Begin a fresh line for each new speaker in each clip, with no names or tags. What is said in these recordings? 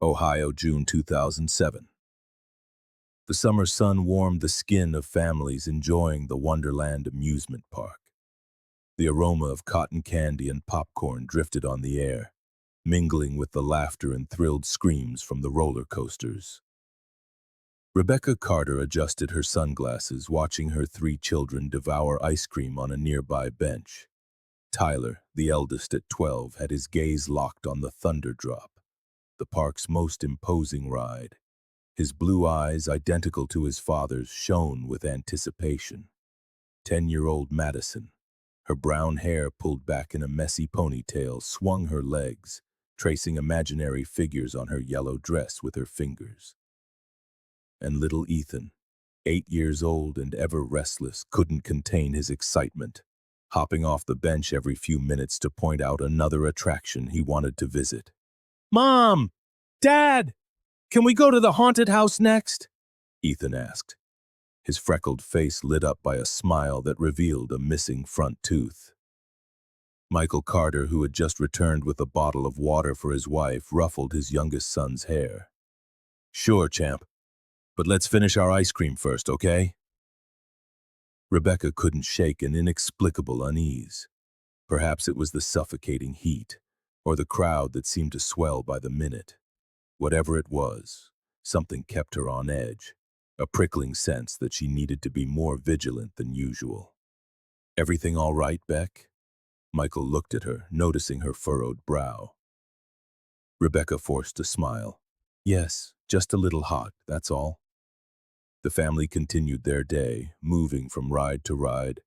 Ohio, June 2007. The summer sun warmed the skin of families enjoying the Wonderland Amusement Park. The aroma of cotton candy and popcorn drifted on the air, mingling with the laughter and thrilled screams from the roller coasters. Rebecca Carter adjusted her sunglasses, watching her three children devour ice cream on a nearby bench. Tyler, the eldest at 12, had his gaze locked on the Thunder Drop, the park's most imposing ride. His blue eyes, identical to his father's, shone with anticipation. 10-year-old Madison, her brown hair pulled back in a messy ponytail, swung her legs, tracing imaginary figures on her yellow dress with her fingers. And little Ethan, 8 years old and ever restless, couldn't contain his excitement, hopping off the bench every few minutes to point out another attraction he wanted to visit. "Mom! Dad! Can we go to the haunted house next?" Ethan asked. His freckled face lit up by a smile that revealed a missing front tooth. Michael Carter, who had just returned with a bottle of water for his wife, ruffled his youngest son's hair. "Sure, champ. But let's finish our ice cream first, okay?" Rebecca couldn't shake an inexplicable unease. Perhaps it was the suffocating heat, or the crowd that seemed to swell by the minute. Whatever it was, something kept her on edge, a prickling sense that she needed to be more vigilant than usual. "Everything all right, Beck?" Michael looked at her, noticing her furrowed brow. Rebecca forced a smile. "Yes, just a little hot, that's all." The family continued their day, moving from ride to ride.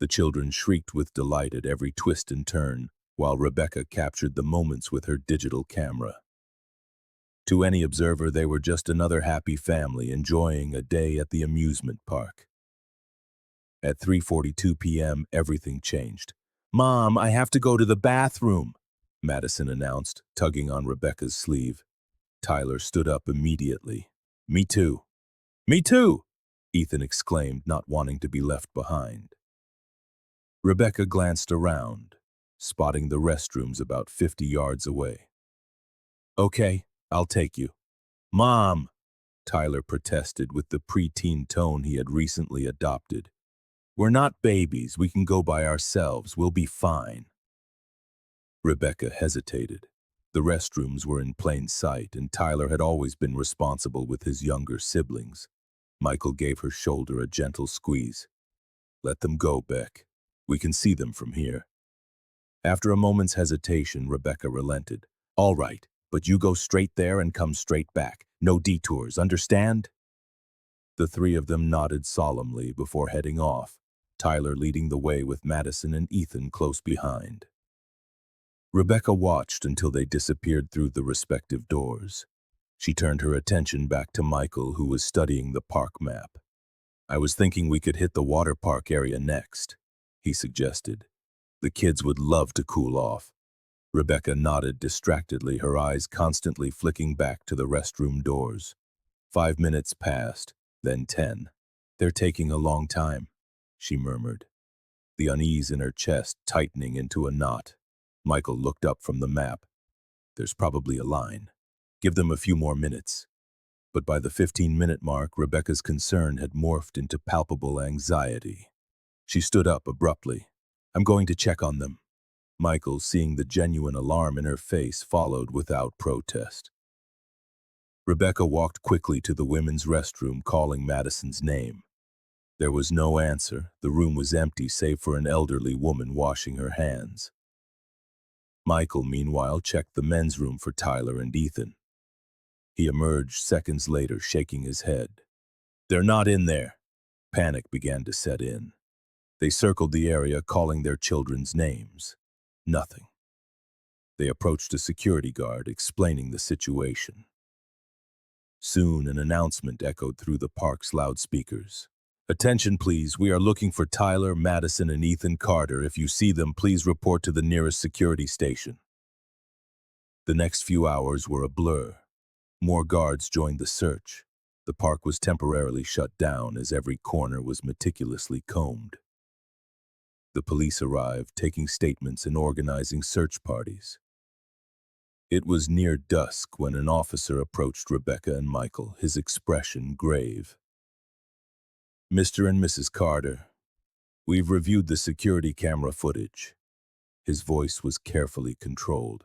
The children shrieked with delight at every twist and turn, while Rebecca captured the moments with her digital camera. To any observer, they were just another happy family enjoying a day at the amusement park. At 3:42 p.m., everything changed. "Mom, I have to go to the bathroom," Madison announced, tugging on Rebecca's sleeve. Tyler stood up immediately. "Me too." "Me too," Ethan exclaimed, not wanting to be left behind. Rebecca glanced around, spotting the restrooms about 50 yards away. "Okay, I'll take you." "Mom!" Tyler protested with the preteen tone he had recently adopted. "We're not babies. We can go by ourselves. We'll be fine." Rebecca hesitated. The restrooms were in plain sight, and Tyler had always been responsible with his younger siblings. Michael gave her shoulder a gentle squeeze. "Let them go, Beck. We can see them from here." After a moment's hesitation, Rebecca relented. "All right, but you go straight there and come straight back. No detours, understand?" The three of them nodded solemnly before heading off, Tyler leading the way with Madison and Ethan close behind. Rebecca watched until they disappeared through the respective doors. She turned her attention back to Michael, who was studying the park map. "I was thinking we could hit the water park area next," he suggested. "The kids would love to cool off." Rebecca nodded distractedly, her eyes constantly flicking back to the restroom doors. 5 minutes passed, then 10. "They're taking a long time," she murmured, the unease in her chest tightening into a knot. Michael looked up from the map. "There's probably a line. Give them a few more minutes." But by the 15-minute mark, Rebecca's concern had morphed into palpable anxiety. She stood up abruptly. "I'm going to check on them." Michael, seeing the genuine alarm in her face, followed without protest. Rebecca walked quickly to the women's restroom, calling Madison's name. There was no answer. The room was empty save for an elderly woman washing her hands. Michael, meanwhile, checked the men's room for Tyler and Ethan. He emerged seconds later, shaking his head. "They're not in there." Panic began to set in. They circled the area, calling their children's names. Nothing. They approached a security guard, explaining the situation. Soon, an announcement echoed through the park's loudspeakers. "Attention, please. We are looking for Tyler, Madison, and Ethan Carter. If you see them, please report to the nearest security station." The next few hours were a blur. More guards joined the search. The park was temporarily shut down as every corner was meticulously combed. The police arrived, taking statements and organizing search parties. It was near dusk when an officer approached Rebecca and Michael, his expression grave. "Mr. and Mrs. Carter, we've reviewed the security camera footage." His voice was carefully controlled.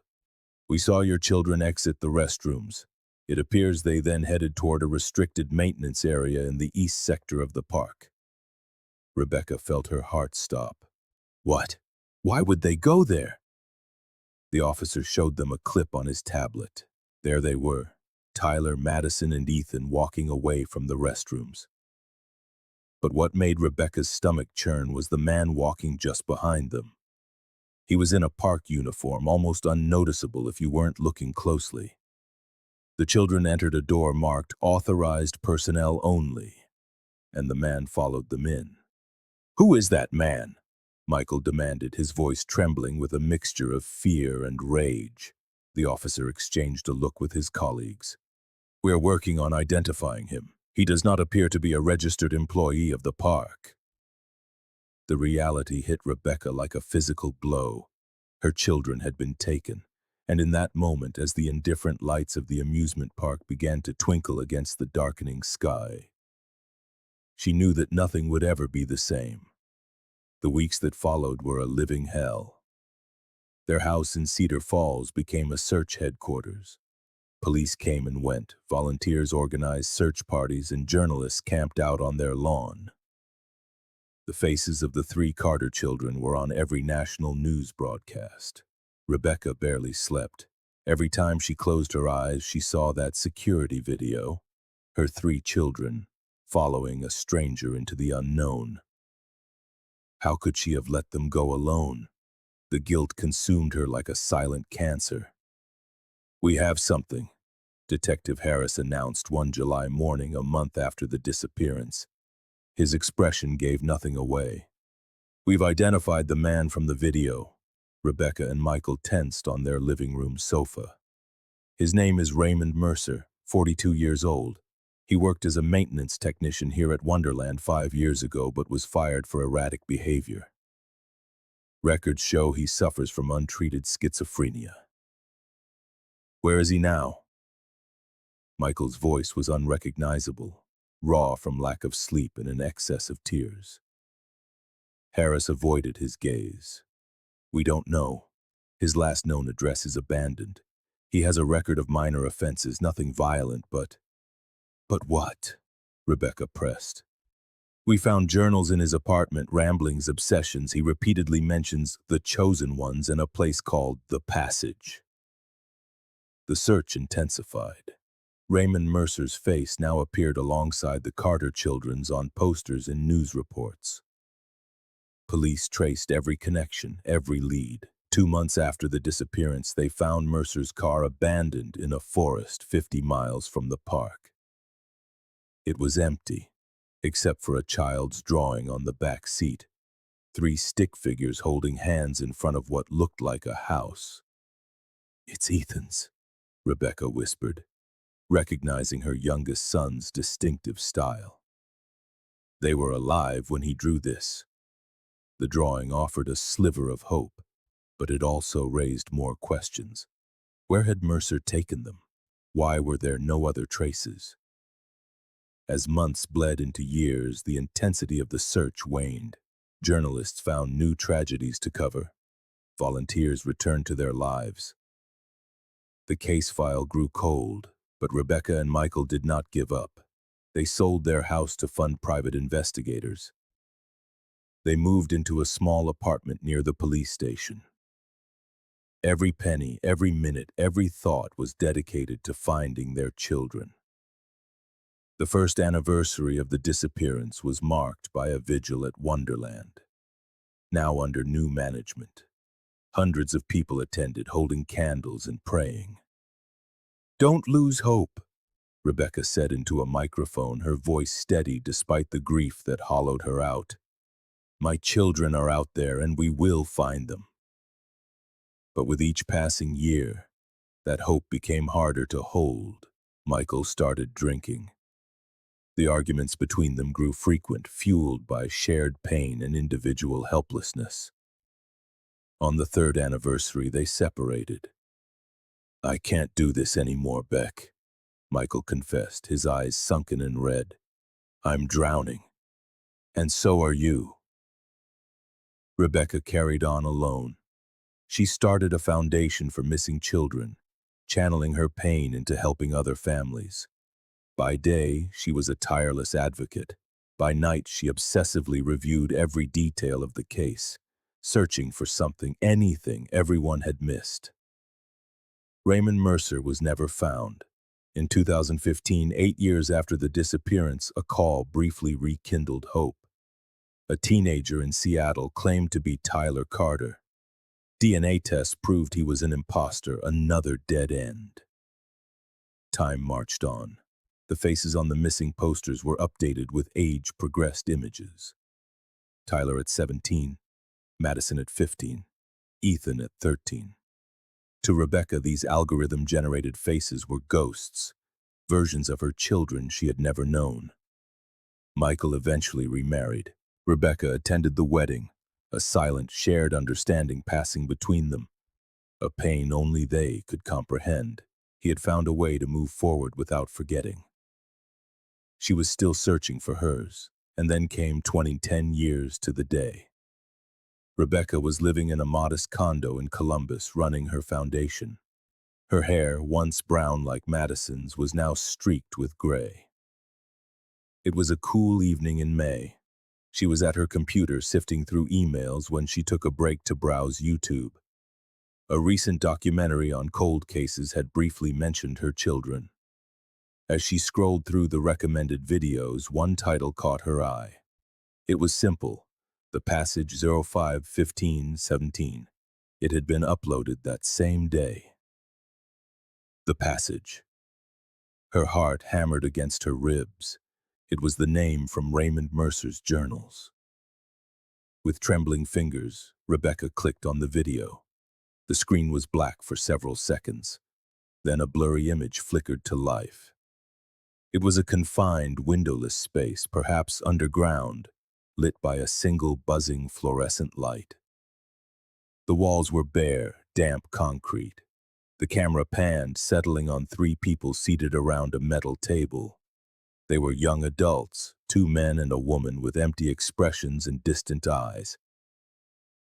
"We saw your children exit the restrooms. It appears they then headed toward a restricted maintenance area in the east sector of the park." Rebecca felt her heart stop. "What? Why would they go there?" The officer showed them a clip on his tablet. There they were, Tyler, Madison, and Ethan walking away from the restrooms. But what made Rebecca's stomach churn was the man walking just behind them. He was in a park uniform, almost unnoticeable if you weren't looking closely. The children entered a door marked "Authorized Personnel Only," and the man followed them in. "Who is that man?" Michael demanded, his voice trembling with a mixture of fear and rage. The officer exchanged a look with his colleagues. "We're working on identifying him. He does not appear to be a registered employee of the park." The reality hit Rebecca like a physical blow. Her children had been taken, and in that moment, as the indifferent lights of the amusement park began to twinkle against the darkening sky, she knew that nothing would ever be the same. The weeks that followed were a living hell. Their house in Cedar Falls became a search headquarters. Police came and went, volunteers organized search parties, and journalists camped out on their lawn. The faces of the three Carter children were on every national news broadcast. Rebecca barely slept. Every time she closed her eyes, she saw that security video, her three children following a stranger into the unknown. How could she have let them go alone? The guilt consumed her like a silent cancer. "We have something," Detective Harris announced one July morning a month after the disappearance. His expression gave nothing away. "We've identified the man from the video." Rebecca and Michael tensed on their living room sofa. "His name is Raymond Mercer, 42 years old. He worked as a maintenance technician here at Wonderland 5 years ago but was fired for erratic behavior. Records show he suffers from untreated schizophrenia." "Where is he now?" Michael's voice was unrecognizable, raw from lack of sleep and an excess of tears. Harris avoided his gaze. "We don't know. His last known address is abandoned. He has a record of minor offenses, nothing violent, but—" "But what?" Rebecca pressed. "We found journals in his apartment, ramblings, obsessions. He repeatedly mentions the Chosen Ones and a place called The Passage." The search intensified. Raymond Mercer's face now appeared alongside the Carter children's on posters and news reports. Police traced every connection, every lead. 2 months after the disappearance, they found Mercer's car abandoned in a forest 50 miles from the park. It was empty, except for a child's drawing on the back seat. 3 stick figures holding hands in front of what looked like a house. "It's Ethan's," Rebecca whispered, recognizing her youngest son's distinctive style. They were alive when he drew this. The drawing offered a sliver of hope, but it also raised more questions. Where had Mercer taken them? Why were there no other traces? As months bled into years, the intensity of the search waned. Journalists found new tragedies to cover. Volunteers returned to their lives. The case file grew cold, but Rebecca and Michael did not give up. They sold their house to fund private investigators. They moved into a small apartment near the police station. Every penny, every minute, every thought was dedicated to finding their children. The first anniversary of the disappearance was marked by a vigil at Wonderland, now under new management. Hundreds of people attended, holding candles and praying. "Don't lose hope," Rebecca said into a microphone, her voice steady despite the grief that hollowed her out. "My children are out there and we will find them." But with each passing year, that hope became harder to hold. Michael started drinking. The arguments between them grew frequent, fueled by shared pain and individual helplessness. On the 3rd anniversary, they separated. I can't do this anymore, Beck, Michael confessed, his eyes sunken and red. I'm drowning. And so are you. Rebecca carried on alone. She started a foundation for missing children, channeling her pain into helping other families. By day, she was a tireless advocate. By night, she obsessively reviewed every detail of the case, searching for something, anything everyone had missed. Raymond Mercer was never found. In 2015, 8 years after the disappearance, a call briefly rekindled hope. A teenager in Seattle claimed to be Tyler Carter. DNA tests proved he was an imposter, another dead end. Time marched on. The faces on the missing posters were updated with age-progressed images. Tyler at 17, Madison at 15, Ethan at 13. To Rebecca, these algorithm-generated faces were ghosts, versions of her children she had never known. Michael eventually remarried. Rebecca attended the wedding, a silent, shared understanding passing between them, a pain only they could comprehend. He had found a way to move forward without forgetting. She was still searching for hers, and then came 10 years to the day. Rebecca was living in a modest condo in Columbus, running her foundation. Her hair, once brown like Madison's, was now streaked with gray. It was a cool evening in May. She was at her computer sifting through emails when she took a break to browse YouTube. A recent documentary on cold cases had briefly mentioned her children. As she scrolled through the recommended videos, one title caught her eye. It was simple, The Passage 05-15-17. It had been uploaded that same day. The Passage. Her heart hammered against her ribs. It was the name from Raymond Mercer's journals. With trembling fingers, Rebecca clicked on the video. The screen was black for several seconds. Then a blurry image flickered to life. It was a confined, windowless space, perhaps underground, lit by a single buzzing fluorescent light. The walls were bare, damp concrete. The camera panned, settling on three people seated around a metal table. They were young adults, two men and a woman with empty expressions and distant eyes.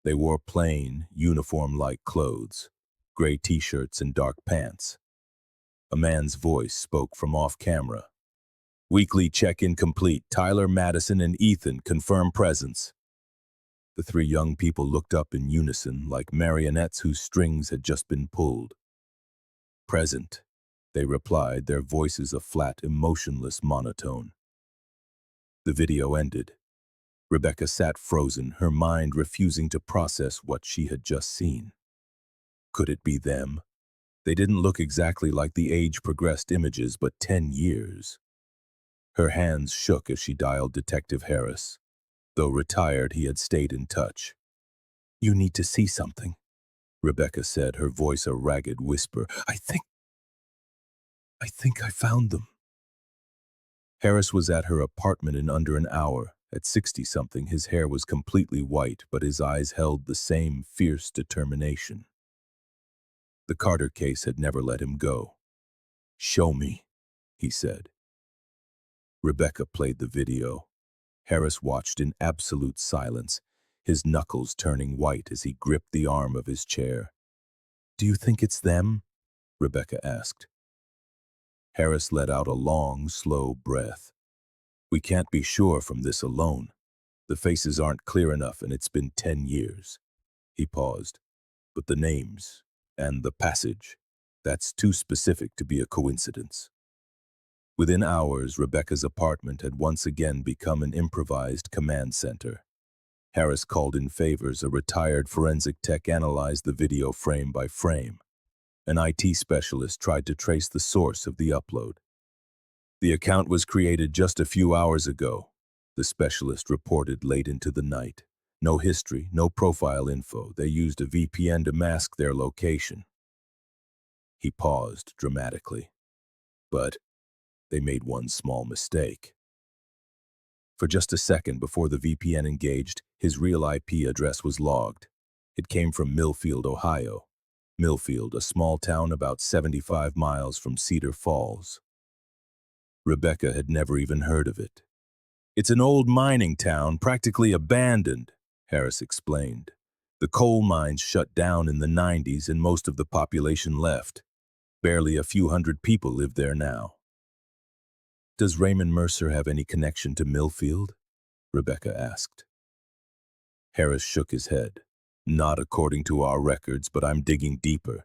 They wore plain, uniform-like clothes, gray t-shirts and dark pants. A man's voice spoke from off-camera. Weekly check-in complete. Tyler, Madison, and Ethan confirm presence. The three young people looked up in unison, like marionettes whose strings had just been pulled. Present, they replied, their voices a flat, emotionless monotone. The video ended. Rebecca sat frozen, her mind refusing to process what she had just seen. Could it be them? They didn't look exactly like the age-progressed images, but 10 years. Her hands shook as she dialed Detective Harris. Though retired, he had stayed in touch. "You need to see something," Rebecca said, her voice a ragged whisper. I think I found them." Harris was at her apartment in under an hour. At 60-something, his hair was completely white, but his eyes held the same fierce determination. The Carter case had never let him go. "Show me," he said. Rebecca played the video. Harris watched in absolute silence, his knuckles turning white as he gripped the arm of his chair. "Do you think it's them?" Rebecca asked. Harris let out a long, slow breath. "We can't be sure from this alone. The faces aren't clear enough, and it's been 10 years. He paused. "But the names, and the passage, that's too specific to be a coincidence." Within hours, Rebecca's apartment had once again become an improvised command center. Harris called in favors. A retired forensic tech analyzed the video frame by frame. An IT specialist tried to trace the source of the upload. "The account was created just a few hours ago," the specialist reported late into the night. "No history, no profile info. They used a VPN to mask their location." He paused dramatically. "But they made one small mistake." For just a second before the VPN engaged, his real IP address was logged. It came from Millfield, Ohio. Millfield, a small town about 75 miles from Cedar Falls. Rebecca had never even heard of it. It's an old mining town, practically abandoned, Harris explained. The coal mines shut down in the 90s and most of the population left. Barely a few hundred people live there now. Does Raymond Mercer have any connection to Millfield? Rebecca asked. Harris shook his head. Not according to our records, but I'm digging deeper.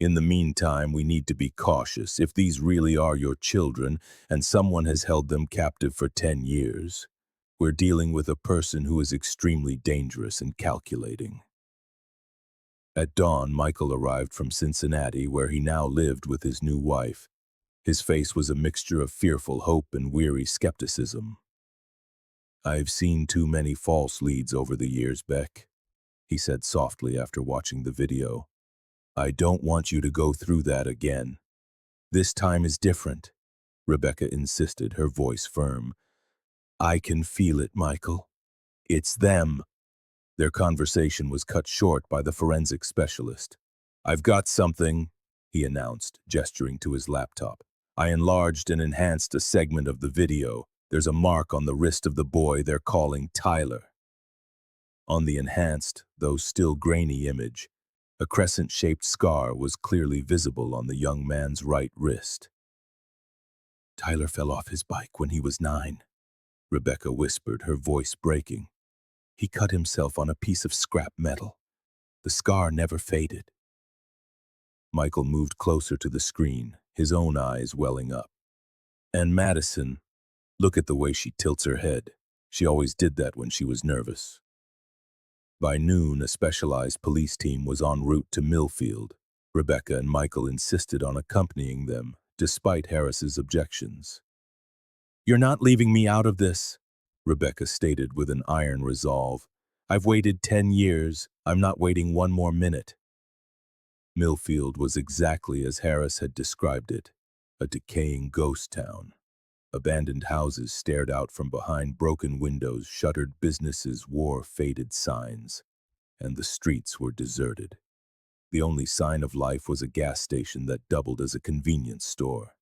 In the meantime, we need to be cautious. If these really are your children, and someone has held them captive for 10 years, we're dealing with a person who is extremely dangerous and calculating. At dawn, Michael arrived from Cincinnati, where he now lived with his new wife. His face was a mixture of fearful hope and weary skepticism. I've seen too many false leads over the years, Beck, he said softly after watching the video. I don't want you to go through that again. This time is different, Rebecca insisted, her voice firm. I can feel it, Michael. It's them. Their conversation was cut short by the forensic specialist. I've got something, he announced, gesturing to his laptop. I enlarged and enhanced a segment of the video. There's a mark on the wrist of the boy they're calling Tyler. On the enhanced, though still grainy image, a crescent-shaped scar was clearly visible on the young man's right wrist. Tyler fell off his bike when he was 9, Rebecca whispered, her voice breaking. He cut himself on a piece of scrap metal. The scar never faded. Michael moved closer to the screen, his own eyes welling up. And Madison, look at the way she tilts her head. She always did that when she was nervous. By noon, a specialized police team was en route to Millfield. Rebecca and Michael insisted on accompanying them, despite Harris's objections. You're not leaving me out of this, Rebecca stated with an iron resolve. I've waited 10 years. I'm not waiting one more minute. Millfield was exactly as Harris had described it, a decaying ghost town. Abandoned houses stared out from behind broken windows, shuttered businesses wore faded signs, and the streets were deserted. The only sign of life was a gas station that doubled as a convenience store.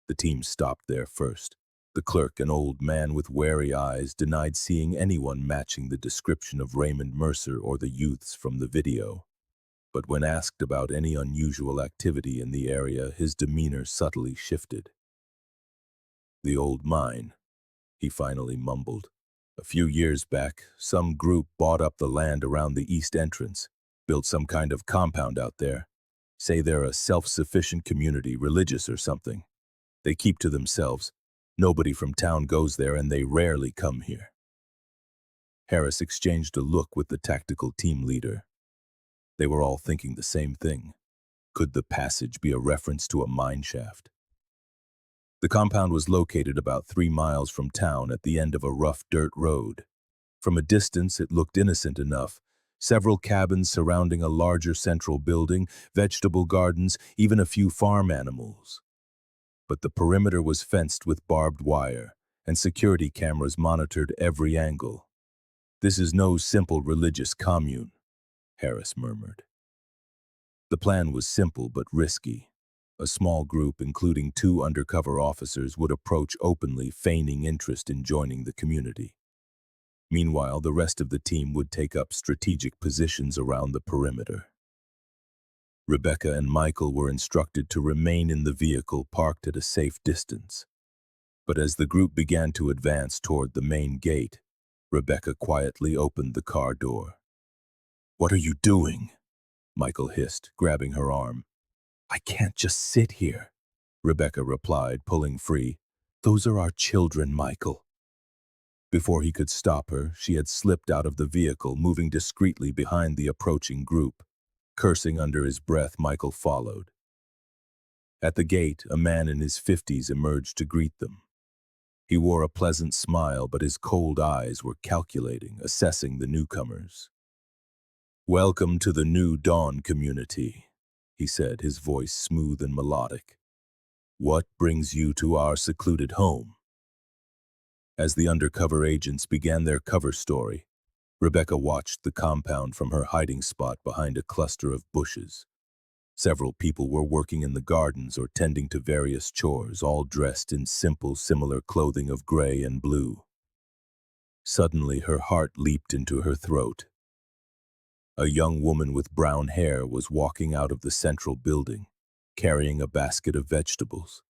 The team stopped there first. The clerk, an old man with wary eyes, denied seeing anyone matching the description of Raymond Mercer or the youths from the video. But when asked about any unusual activity in the area, his demeanor subtly shifted. The old mine, he finally mumbled. A few years back, some group bought up the land around the east entrance, built some kind of compound out there. Say they're a self-sufficient community, religious or something. They keep to themselves. Nobody from town goes there, and they rarely come here. Harris exchanged a look with the tactical team leader. They were all thinking the same thing. Could the passage be a reference to a mine shaft? The compound was located about 3 miles from town at the end of a rough dirt road. From a distance, it looked innocent enough. Several cabins surrounding a larger central building, vegetable gardens, even a few farm animals. But the perimeter was fenced with barbed wire, and security cameras monitored every angle. This is no simple religious commune, Harris murmured. The plan was simple but risky. A small group, including 2 undercover officers, would approach openly, feigning interest in joining the community. Meanwhile, the rest of the team would take up strategic positions around the perimeter. Rebecca and Michael were instructed to remain in the vehicle parked at a safe distance. But as the group began to advance toward the main gate, Rebecca quietly opened the car door. "What are you doing?" Michael hissed, grabbing her arm. "I can't just sit here," Rebecca replied, pulling free. "Those are our children, Michael." Before he could stop her, she had slipped out of the vehicle, moving discreetly behind the approaching group. Cursing under his breath, Michael followed. At the gate, a man in his 50s emerged to greet them. He wore a pleasant smile, but his cold eyes were calculating, assessing the newcomers. "Welcome to the New Dawn community," he said, his voice smooth and melodic. "What brings you to our secluded home?" As the undercover agents began their cover story, Rebecca watched the compound from her hiding spot behind a cluster of bushes. Several people were working in the gardens or tending to various chores, all dressed in simple, similar clothing of gray and blue. Suddenly, her heart leaped into her throat. A young woman with brown hair was walking out of the central building, carrying a basket of vegetables.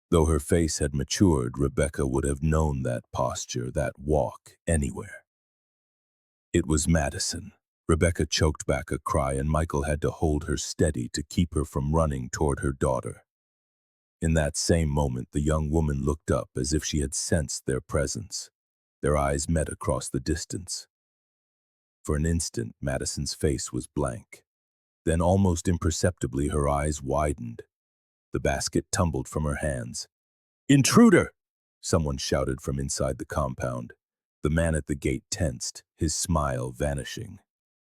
Though her face had matured, Rebecca would have known that posture, that walk, anywhere. It was Madison. Rebecca choked back a cry, and Michael had to hold her steady to keep her from running toward her daughter. In that same moment, the young woman looked up as if she had sensed their presence. Their eyes met across the distance. For an instant, Madison's face was blank. Then, almost imperceptibly, her eyes widened. The basket tumbled from her hands. "Intruder!" someone shouted from inside the compound. The man at the gate tensed, his smile vanishing.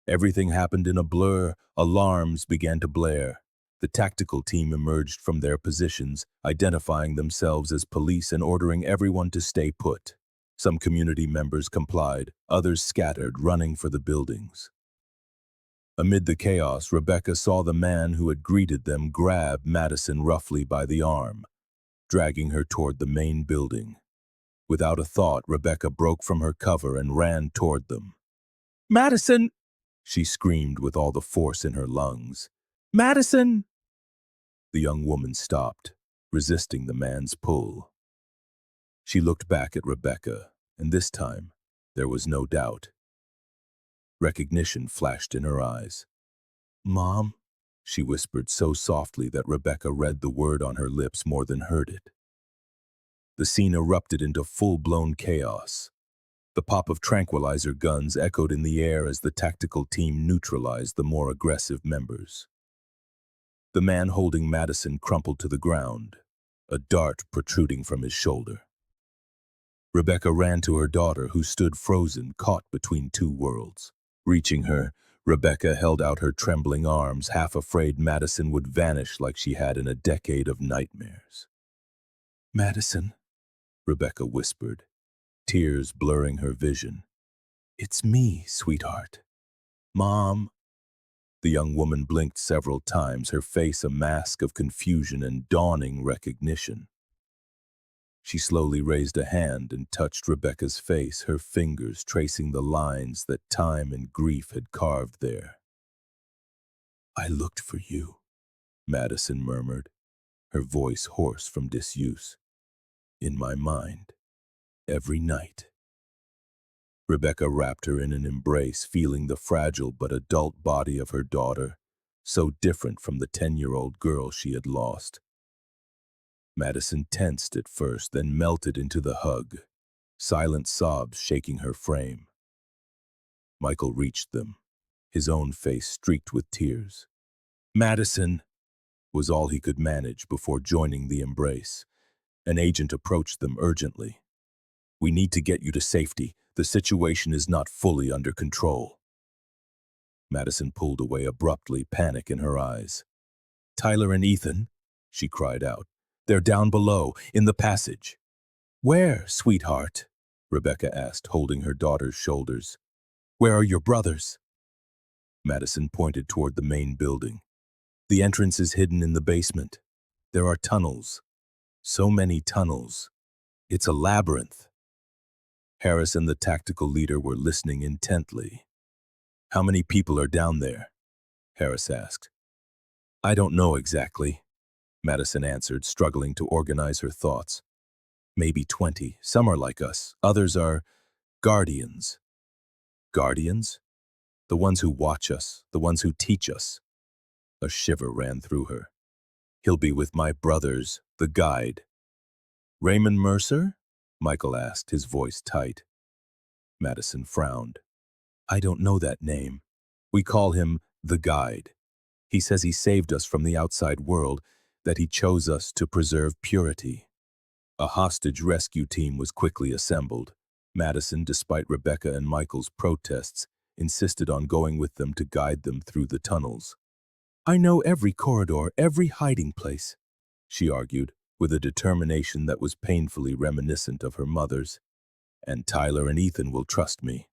Everything happened in a blur. Alarms began to blare. The tactical team emerged from their positions, identifying themselves as police and ordering everyone to stay put. Some community members complied, others scattered, running for the buildings. Amid the chaos, Rebecca saw the man who had greeted them grab Madison roughly by the arm, dragging her toward the main building. Without a thought, Rebecca broke from her cover and ran toward them. "Madison!" she screamed with all the force in her lungs. "Madison!" The young woman stopped, resisting the man's pull. She looked back at Rebecca, and this time, there was no doubt. Recognition flashed in her eyes. "Mom," she whispered so softly that Rebecca read the word on her lips more than heard it. The scene erupted into full-blown chaos. The pop of tranquilizer guns echoed in the air as the tactical team neutralized the more aggressive members. The man holding Madison crumpled to the ground, a dart protruding from his shoulder. Rebecca ran to her daughter, who stood frozen, caught between two worlds. Reaching her, Rebecca held out her trembling arms, half afraid Madison would vanish like she had in a decade of nightmares. "Madison," Rebecca whispered, tears blurring her vision. "It's me, sweetheart." "Mom." The young woman blinked several times, her face a mask of confusion and dawning recognition. She slowly raised a hand and touched Rebecca's face, her fingers tracing the lines that time and grief had carved there. "I looked for you," Madison murmured, her voice hoarse from disuse. "In my mind, every night." Rebecca wrapped her in an embrace, feeling the fragile but adult body of her daughter, so different from the 10-year-old girl she had lost. Madison tensed at first, then melted into the hug, silent sobs shaking her frame. Michael reached them, his own face streaked with tears. "Madison," was all he could manage before joining the embrace. An agent approached them urgently. "We need to get you to safety. The situation is not fully under control." Madison pulled away abruptly, panic in her eyes. "Tyler and Ethan," she cried out. "They're down below, in the passage." "Where, sweetheart?" Rebecca asked, holding her daughter's shoulders. "Where are your brothers?" Madison pointed toward the main building. "The entrance is hidden in the basement. There are tunnels. So many tunnels. It's a labyrinth." Harris and the tactical leader were listening intently. "How many people are down there?" Harris asked. "I don't know exactly," Madison answered, struggling to organize her thoughts. "Maybe 20. Some are like us. Others are guardians." "Guardians?" "The ones who watch us, the ones who teach us." A shiver ran through her. "He'll be with my brothers, the guide." "Raymond Mercer?" Michael asked, his voice tight. Madison frowned. "I don't know that name. We call him the guide. He says he saved us from the outside world, that he chose us to preserve purity." A hostage rescue team was quickly assembled. Madison, despite Rebecca and Michael's protests, insisted on going with them to guide them through the tunnels. "I know every corridor, every hiding place," she argued, with a determination that was painfully reminiscent of her mother's. "And Tyler and Ethan will trust me."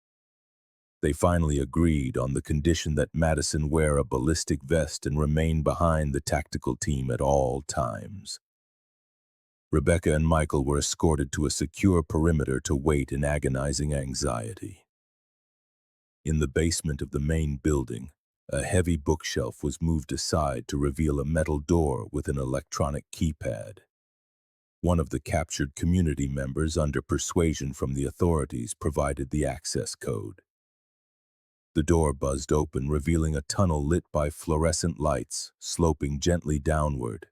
They finally agreed on the condition that Madison wear a ballistic vest and remain behind the tactical team at all times. Rebecca and Michael were escorted to a secure perimeter to wait in agonizing anxiety. In the basement of the main building, a heavy bookshelf was moved aside to reveal a metal door with an electronic keypad. One of the captured community members, under persuasion from the authorities, provided the access code. The door buzzed open, revealing a tunnel lit by fluorescent lights, sloping gently downward.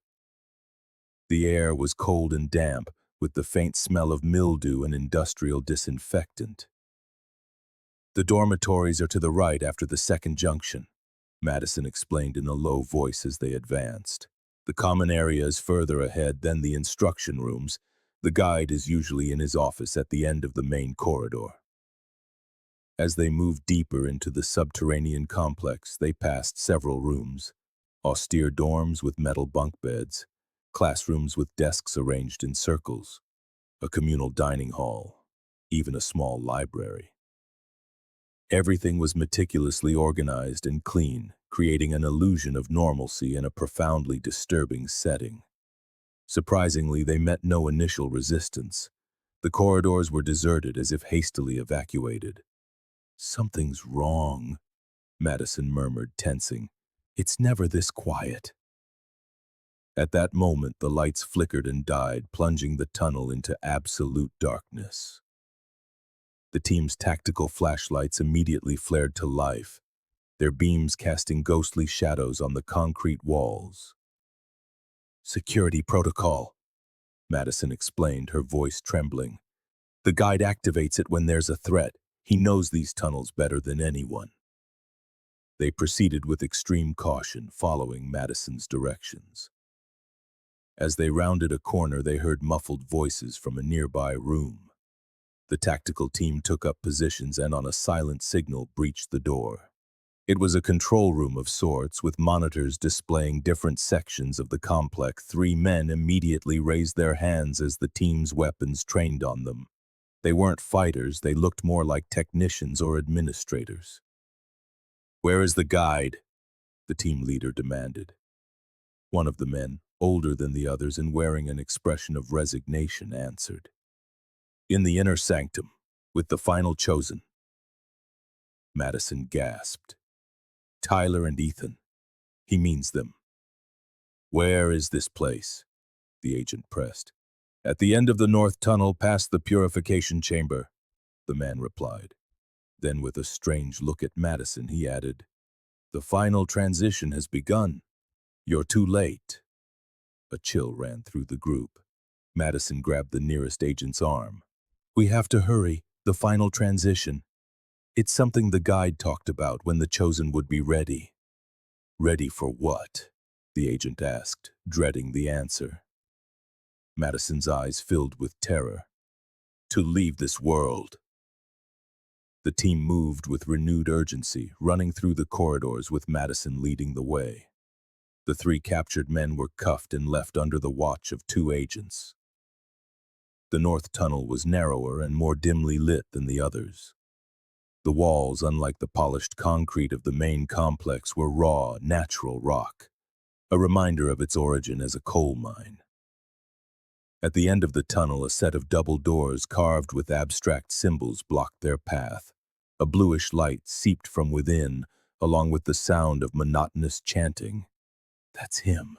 The air was cold and damp, with the faint smell of mildew and industrial disinfectant. "The dormitories are to the right after the second junction," Madison explained in a low voice as they advanced. "The common area is further ahead than the instruction rooms. The guide is usually in his office at the end of the main corridor." As they moved deeper into the subterranean complex, they passed several rooms: austere dorms with metal bunk beds, classrooms with desks arranged in circles, a communal dining hall, even a small library. Everything was meticulously organized and clean, creating an illusion of normalcy in a profoundly disturbing setting. Surprisingly, they met no initial resistance. The corridors were deserted, as if hastily evacuated. "Something's wrong," Madison murmured, tensing. "It's never this quiet." At that moment, the lights flickered and died, plunging the tunnel into absolute darkness. The team's tactical flashlights immediately flared to life, their beams casting ghostly shadows on the concrete walls. "Security protocol," Madison explained, her voice trembling. "The guide activates it when there's a threat. He knows these tunnels better than anyone." They proceeded with extreme caution, following Madison's directions. As they rounded a corner, they heard muffled voices from a nearby room. The tactical team took up positions and, on a silent signal, breached the door. It was a control room of sorts, with monitors displaying different sections of the complex. Three men immediately raised their hands as the team's weapons trained on them. They weren't fighters, they looked more like technicians or administrators. "Where is the guide?" the team leader demanded. One of the men, older than the others and wearing an expression of resignation, answered. "In the inner sanctum, with the final chosen." Madison gasped. "Tyler and Ethan. He means them." "Where is this place?" the agent pressed. "At the end of the north tunnel, past the purification chamber," the man replied. Then, with a strange look at Madison, he added, "The final transition has begun. You're too late." A chill ran through the group. Madison grabbed the nearest agent's arm. "We have to hurry. The final transition. It's something the guide talked about, when the chosen would be ready." "Ready for what?" the agent asked, dreading the answer. Madison's eyes filled with terror. "To leave this world." The team moved with renewed urgency, running through the corridors with Madison leading the way. The three captured men were cuffed and left under the watch of two agents. The north tunnel was narrower and more dimly lit than the others. The walls, unlike the polished concrete of the main complex, were raw, natural rock, a reminder of its origin as a coal mine. At the end of the tunnel, a set of double doors carved with abstract symbols blocked their path. A bluish light seeped from within, along with the sound of monotonous chanting. "That's him,"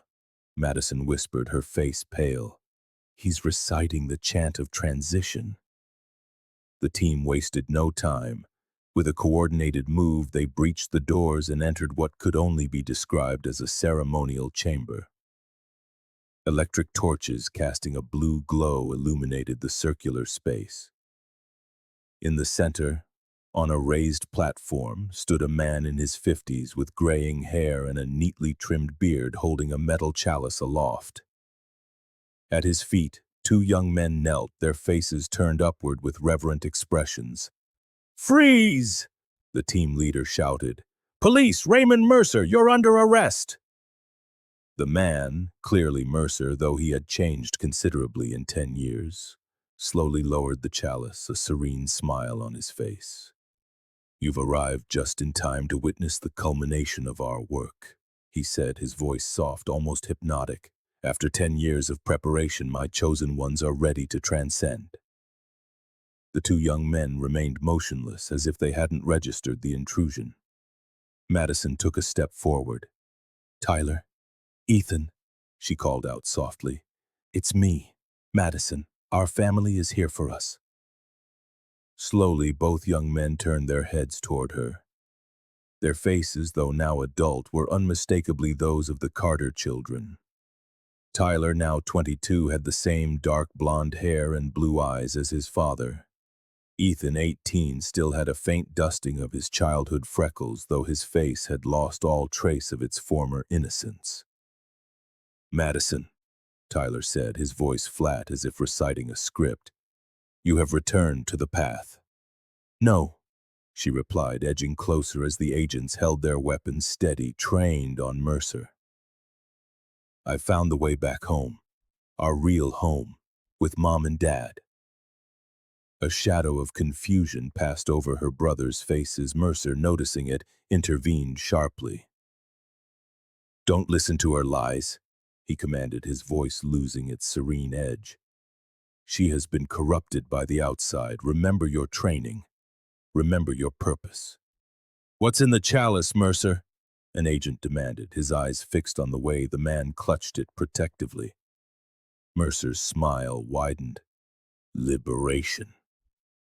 Madison whispered, her face pale. "He's reciting the chant of transition." The team wasted no time. With a coordinated move, they breached the doors and entered what could only be described as a ceremonial chamber. Electric torches casting a blue glow illuminated the circular space. In the center, on a raised platform, stood a man in his 50s with graying hair and a neatly trimmed beard, holding a metal chalice aloft. At his feet, two young men knelt, their faces turned upward with reverent expressions. "Freeze!" the team leader shouted. "Police, Raymond Mercer, you're under arrest!" The man, clearly Mercer, though he had changed considerably in 10 years, slowly lowered the chalice, a serene smile on his face. You've arrived just in time to witness the culmination of our work, he said, his voice soft, almost hypnotic. After 10 years of preparation, my chosen ones are ready to transcend. The two young men remained motionless as if they hadn't registered the intrusion. Madison took a step forward. Tyler, Ethan, she called out softly. It's me, Madison. Our family is here for us. Slowly, both young men turned their heads toward her. Their faces, though now adult, were unmistakably those of the Carter children. Tyler, now 22, had the same dark blonde hair and blue eyes as his father. Ethan, 18, still had a faint dusting of his childhood freckles, though his face had lost all trace of its former innocence. Madison, Tyler said, his voice flat as if reciting a script. You have returned to the path. No, she replied, edging closer as the agents held their weapons steady, trained on Mercer. I found the way back home, our real home, with Mom and Dad. A shadow of confusion passed over her brothers' faces. Mercer, noticing it, intervened sharply. Don't listen to her lies, he commanded, his voice losing its serene edge. She has been corrupted by the outside. Remember your training. Remember your purpose. What's in the chalice, Mercer? An agent demanded, his eyes fixed on the way the man clutched it protectively. Mercer's smile widened. Liberation.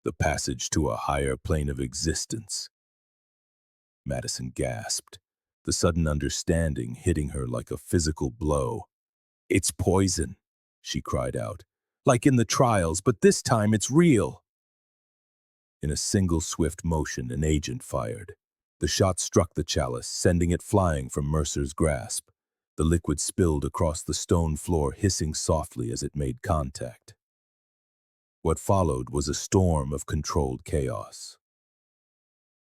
The passage to a higher plane of existence. Madison gasped, the sudden understanding hitting her like a physical blow. It's poison, she cried out. Like in the trials, but this time it's real. In a single swift motion, an agent fired. The shot struck the chalice, sending it flying from Mercer's grasp. The liquid spilled across the stone floor, hissing softly as it made contact. What followed was a storm of controlled chaos.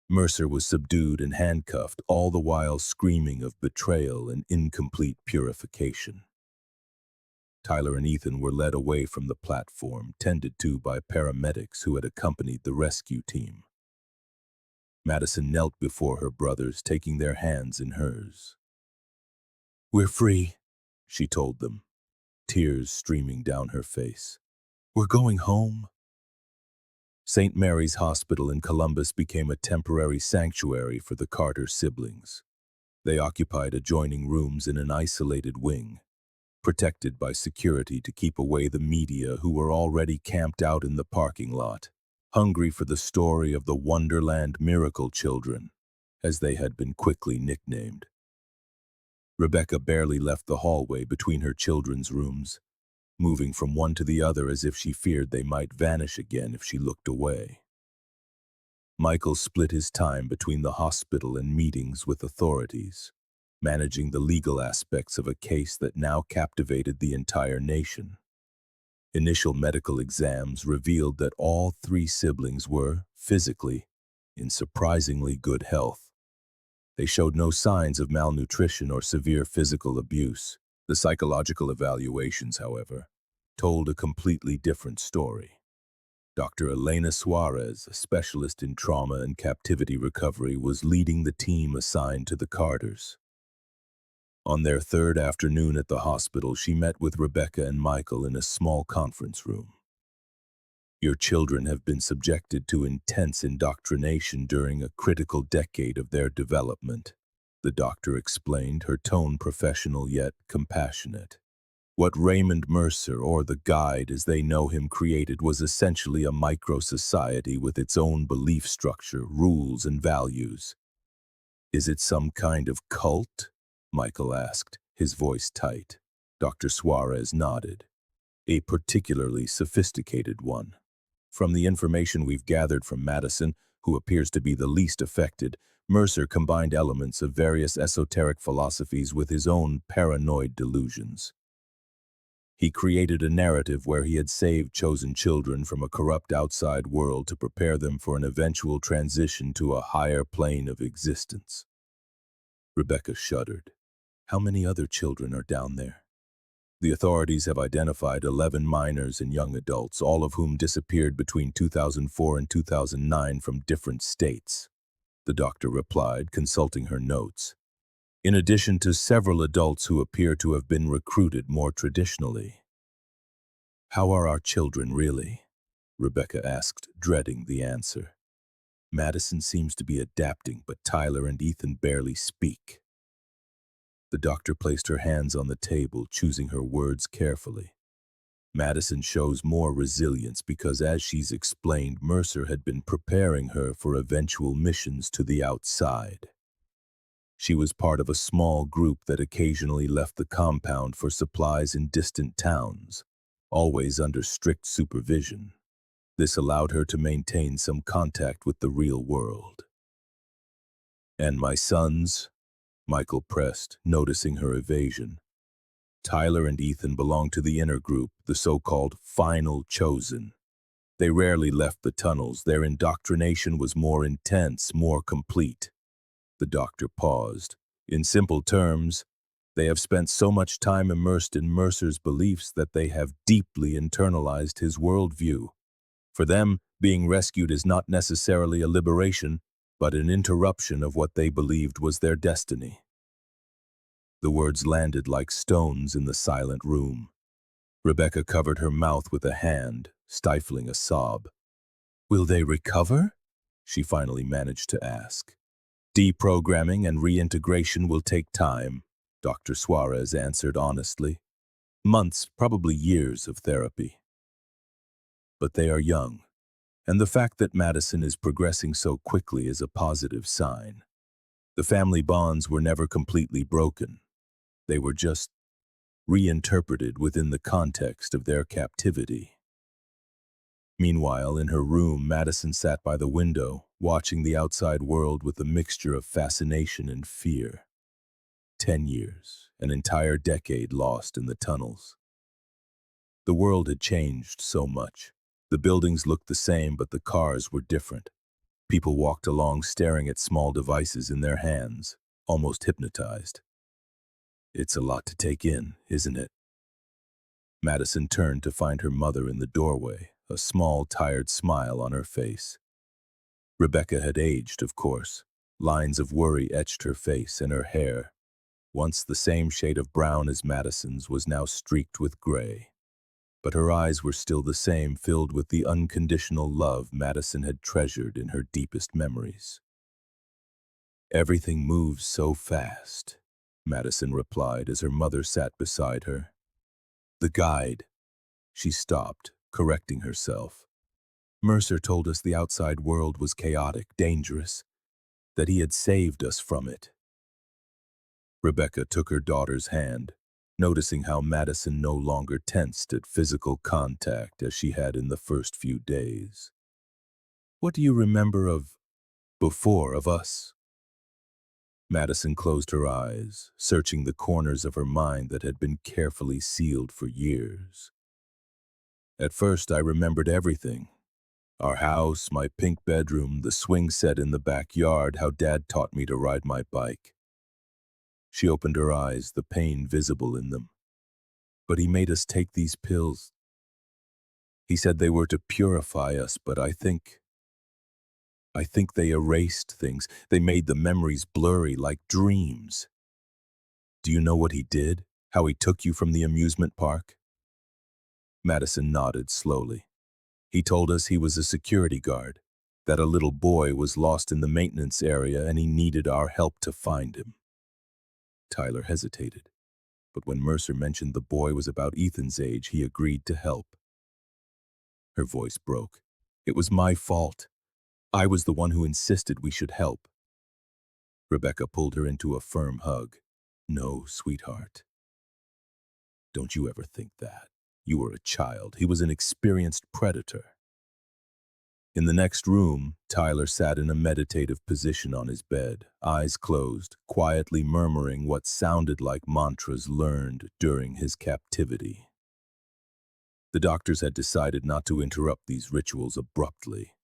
Mercer was subdued and handcuffed, all the while screaming of betrayal and incomplete purification. Tyler and Ethan were led away from the platform, tended to by paramedics who had accompanied the rescue team. Madison knelt before her brothers, taking their hands in hers. We're free, she told them, tears streaming down her face. We're going home. St. Mary's Hospital in Columbus became a temporary sanctuary for the Carter siblings. They occupied adjoining rooms in an isolated wing, protected by security to keep away the media who were already camped out in the parking lot, hungry for the story of the Wonderland miracle children, as they had been quickly nicknamed. Rebecca barely left the hallway between her children's rooms, moving from one to the other as if she feared they might vanish again if she looked away. Michael split his time between the hospital and meetings with authorities, managing the legal aspects of a case that now captivated the entire nation. Initial medical exams revealed that all three siblings were, physically, in surprisingly good health. They showed no signs of malnutrition or severe physical abuse. The psychological evaluations, however, told a completely different story. Dr. Elena Suarez, a specialist in trauma and captivity recovery, was leading the team assigned to the Carters. On their third afternoon at the hospital, she met with Rebecca and Michael in a small conference room. Your children have been subjected to intense indoctrination during a critical decade of their development, the doctor explained, her tone professional yet compassionate. What Raymond Mercer, or the Guide as they know him, created was essentially a micro-society with its own belief structure, rules, and values. Is it some kind of cult? Michael asked, his voice tight. Dr. Suarez nodded. A particularly sophisticated one. From the information we've gathered from Madison, who appears to be the least affected, Mercer combined elements of various esoteric philosophies with his own paranoid delusions. He created a narrative where he had saved chosen children from a corrupt outside world to prepare them for an eventual transition to a higher plane of existence. Rebecca shuddered. How many other children are down there? The authorities have identified 11 minors and young adults, all of whom disappeared between 2004 and 2009 from different states. the doctor replied, consulting her notes. In addition to several adults who appear to have been recruited more traditionally. How are our children really? Rebecca asked, dreading the answer. Madison seems to be adapting, but Tyler and Ethan barely speak. The doctor placed her hands on the table, choosing her words carefully. Madison shows more resilience because, as she's explained, Mercer had been preparing her for eventual missions to the outside. She was part of a small group that occasionally left the compound for supplies in distant towns, always under strict supervision. This allowed her to maintain some contact with the real world. "And my sons?" Michael pressed, noticing her evasion. Tyler and Ethan belonged to the inner group, the so-called final chosen. They rarely left the tunnels. Their indoctrination was more intense, more complete. The doctor paused. In simple terms, they have spent so much time immersed in Mercer's beliefs that they have deeply internalized his worldview. For them, being rescued is not necessarily a liberation, but an interruption of what they believed was their destiny. The words landed like stones in the silent room. Rebecca covered her mouth with a hand, stifling a sob. "Will they recover?" she finally managed to ask. "Deprogramming and reintegration will take time," Dr. Suarez answered honestly. "Months, probably years of therapy. But they are young, and the fact that Madison is progressing so quickly is a positive sign. The family bonds were never completely broken. They were just reinterpreted within the context of their captivity." Meanwhile, in her room, Madison sat by the window, watching the outside world with a mixture of fascination and fear. 10 years, an entire decade lost in the tunnels. The world had changed so much. The buildings looked the same, but the cars were different. People walked along staring at small devices in their hands, almost hypnotized. "It's a lot to take in, isn't it?" Madison turned to find her mother in the doorway, a small, tired smile on her face. Rebecca had aged, of course. Lines of worry etched her face, and her hair, once the same shade of brown as Madison's, was now streaked with gray. But her eyes were still the same, filled with the unconditional love Madison had treasured in her deepest memories. "Everything moves so fast," Madison replied as her mother sat beside her. "The guide." She stopped, correcting herself. "Mercer told us the outside world was chaotic, dangerous, that he had saved us from it." Rebecca took her daughter's hand, noticing how Madison no longer tensed at physical contact as she had in the first few days. "What do you remember of before of us?" Madison closed her eyes, searching the corners of her mind that had been carefully sealed for years. "At first, I remembered everything. Our house, my pink bedroom, the swing set in the backyard, how Dad taught me to ride my bike." She opened her eyes, the pain visible in them. "But he made us take these pills. He said they were to purify us, but I think they erased things. They made the memories blurry like dreams." "Do you know what he did? How he took you from the amusement park?" Madison nodded slowly. "He told us he was a security guard, that a little boy was lost in the maintenance area and he needed our help to find him." Tyler hesitated, but when Mercer mentioned the boy was about Ethan's age, he agreed to help. Her voice broke. "It was my fault. I was the one who insisted we should help." Rebecca pulled her into a firm hug. "No, sweetheart. Don't you ever think that. You were a child. He was an experienced predator." In the next room, Tyler sat in a meditative position on his bed, eyes closed, quietly murmuring what sounded like mantras learned during his captivity. The doctors had decided not to interrupt these rituals abruptly,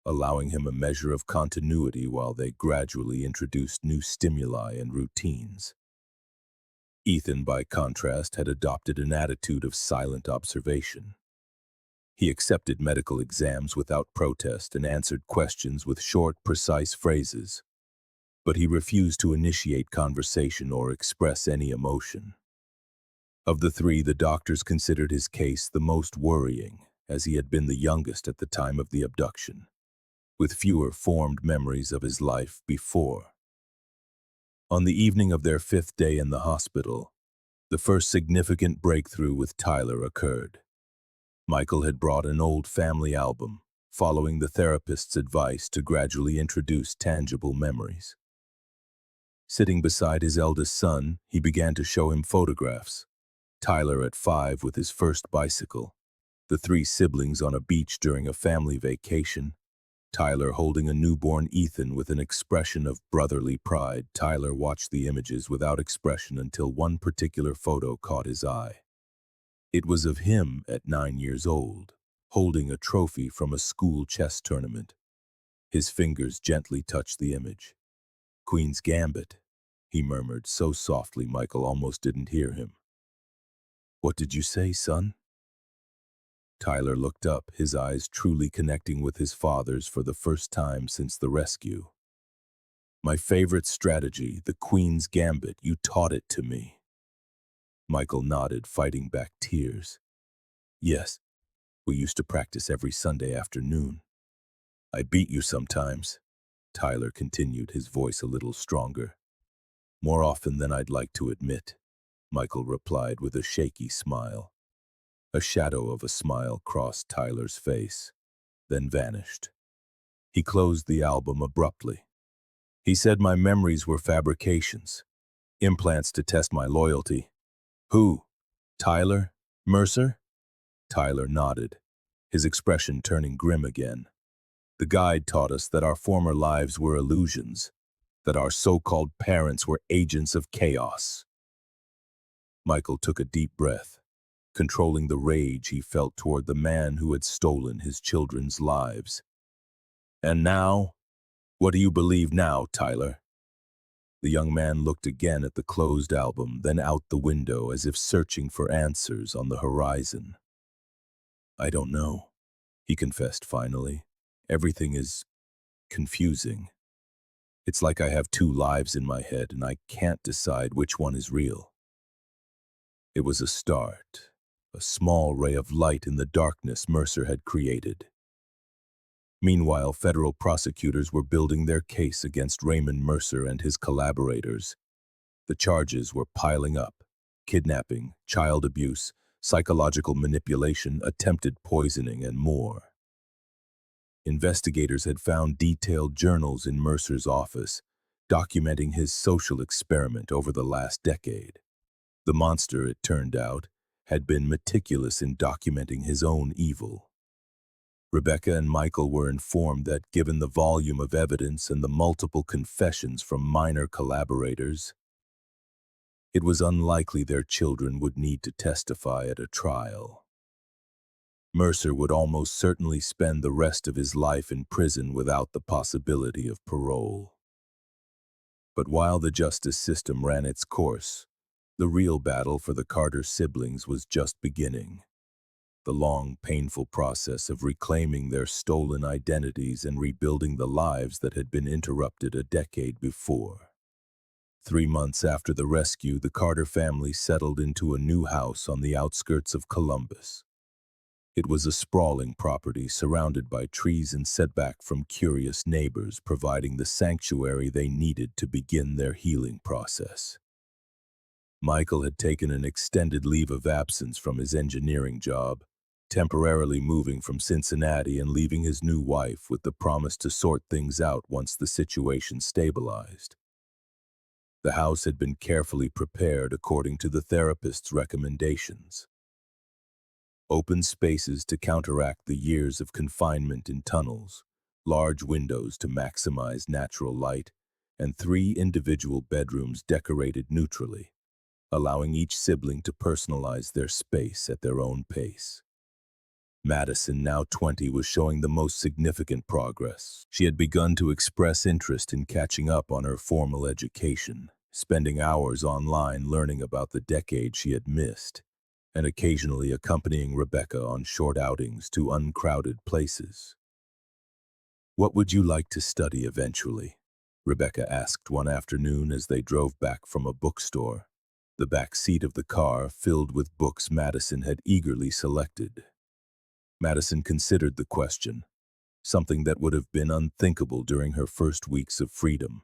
allowing him a measure of continuity while they gradually introduced new stimuli and routines. Ethan, by contrast, had adopted an attitude of silent observation. He accepted medical exams without protest and answered questions with short, precise phrases. But he refused to initiate conversation or express any emotion. Of the three, the doctors considered his case the most worrying, as he had been the youngest at the time of the abduction, with fewer formed memories of his life before. On the evening of their 5th day in the hospital, the first significant breakthrough with Tyler occurred. Michael had brought an old family album, following the therapist's advice to gradually introduce tangible memories. Sitting beside his eldest son, he began to show him photographs. Tyler at 5 with his first bicycle, the 3 siblings on a beach during a family vacation, Tyler holding a newborn Ethan with an expression of brotherly pride. Tyler watched the images without expression until one particular photo caught his eye. It was of him at 9 years old, holding a trophy from a school chess tournament. His fingers gently touched the image. "Queen's Gambit," he murmured so softly Michael almost didn't hear him. "What did you say, son?" Tyler looked up, his eyes truly connecting with his father's for the first time since the rescue. "My favorite strategy, the Queen's Gambit. You taught it to me." Michael nodded, fighting back tears. "Yes, we used to practice every Sunday afternoon. I beat you sometimes," Tyler continued, his voice a little stronger. "More often than I'd like to admit," Michael replied with a shaky smile. A shadow of a smile crossed Tyler's face, then vanished. He closed the album abruptly. He said my memories were fabrications, implants to test my loyalty. "Who? Tyler? Mercer?" Tyler nodded, his expression turning grim again. "The guide taught us that our former lives were illusions, that our so-called parents were agents of chaos." Michael took a deep breath, controlling the rage he felt toward the man who had stolen his children's lives. "And now? What do you believe now, Tyler?" The young man looked again at the closed album, then out the window as if searching for answers on the horizon. "I don't know," he confessed finally. "Everything is confusing. It's like I have 2 lives in my head and I can't decide which one is real." It was a start, a small ray of light in the darkness Mercer had created. Meanwhile, federal prosecutors were building their case against Raymond Mercer and his collaborators. The charges were piling up: kidnapping, child abuse, psychological manipulation, attempted poisoning, and more. Investigators had found detailed journals in Mercer's office, documenting his social experiment over the last decade. The monster, it turned out, had been meticulous in documenting his own evil. Rebecca and Michael were informed that, given the volume of evidence and the multiple confessions from minor collaborators, it was unlikely their children would need to testify at a trial. Mercer would almost certainly spend the rest of his life in prison without the possibility of parole. But while the justice system ran its course, the real battle for the Carter siblings was just beginning. The long, painful process of reclaiming their stolen identities and rebuilding the lives that had been interrupted a decade before. 3 months after the rescue, the Carter family settled into a new house on the outskirts of Columbus. It was a sprawling property surrounded by trees and set back from curious neighbors, providing the sanctuary they needed to begin their healing process. Michael had taken an extended leave of absence from his engineering job, temporarily moving from Cincinnati and leaving his new wife with the promise to sort things out once the situation stabilized. The house had been carefully prepared according to the therapist's recommendations. Open spaces to counteract the years of confinement in tunnels, large windows to maximize natural light, and 3 individual bedrooms decorated neutrally, allowing each sibling to personalize their space at their own pace. Madison, now 20, was showing the most significant progress. She had begun to express interest in catching up on her formal education, spending hours online learning about the decade she had missed, and occasionally accompanying Rebecca on short outings to uncrowded places. "What would you like to study eventually?" Rebecca asked one afternoon as they drove back from a bookstore, the back seat of the car filled with books Madison had eagerly selected. Madison considered the question, something that would have been unthinkable during her first weeks of freedom,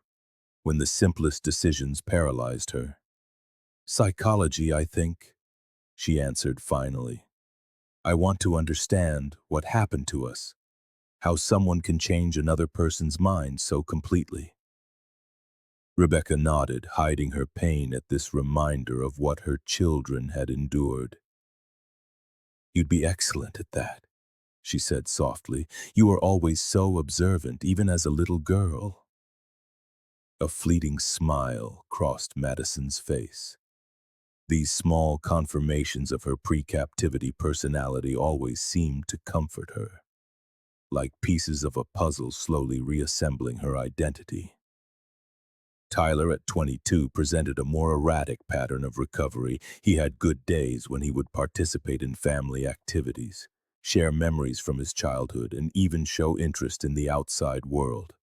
when the simplest decisions paralyzed her. "Psychology, I think," she answered finally. "I want to understand what happened to us, how someone can change another person's mind so completely." Rebecca nodded, hiding her pain at this reminder of what her children had endured. "You'd be excellent at that," she said softly. "You are always so observant, even as a little girl." A fleeting smile crossed Madison's face. These small confirmations of her pre-captivity personality always seemed to comfort her, like pieces of a puzzle slowly reassembling her identity. Tyler, at 22, presented a more erratic pattern of recovery. He had good days when he would participate in family activities, share memories from his childhood, and even show interest in the outside world.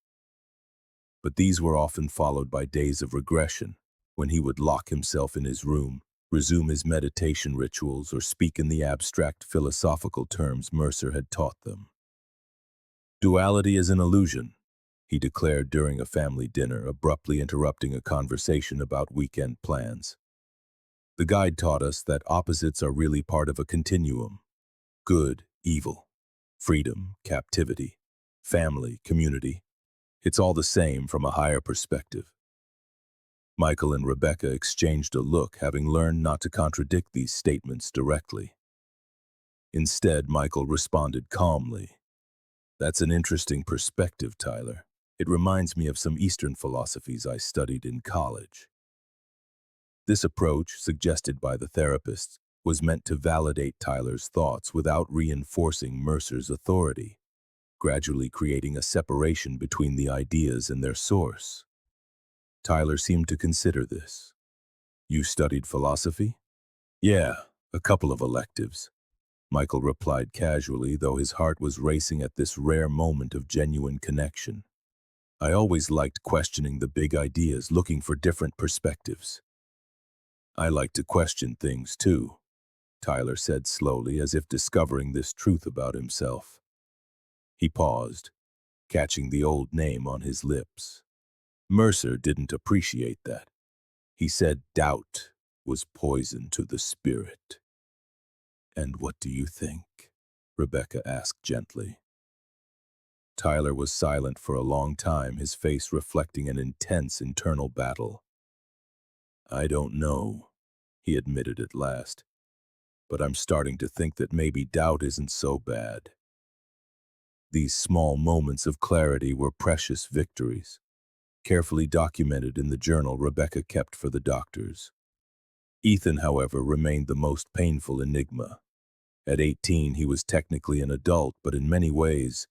But these were often followed by days of regression, when he would lock himself in his room, resume his meditation rituals, or speak in the abstract philosophical terms Mercer had taught them. "Duality is an illusion," he declared during a family dinner, abruptly interrupting a conversation about weekend plans. "The guide taught us that opposites are really part of a continuum. Good, evil, freedom, captivity, family, community. It's all the same from a higher perspective." Michael and Rebecca exchanged a look, having learned not to contradict these statements directly. Instead, Michael responded calmly, "That's an interesting perspective, Tyler. It reminds me of some Eastern philosophies I studied in college." This approach, suggested by the therapist, was meant to validate Tyler's thoughts without reinforcing Mercer's authority, gradually creating a separation between the ideas and their source. Tyler seemed to consider this. "You studied philosophy?" "Yeah, a couple of electives," Michael replied casually, though his heart was racing at this rare moment of genuine connection. "I always liked questioning the big ideas, looking for different perspectives." "I like to question things too," Tyler said slowly, as if discovering this truth about himself. He paused, catching the old name on his lips. Mercer didn't appreciate that. He said doubt was poison to the spirit. "And what do you think?" Rebecca asked gently. Tyler was silent for a long time, his face reflecting an intense internal battle. "I don't know," he admitted at last, "but I'm starting to think that maybe doubt isn't so bad." These small moments of clarity were precious victories, carefully documented in the journal Rebecca kept for the doctors. Ethan, however, remained the most painful enigma. At 18, he was technically an adult, but in many ways,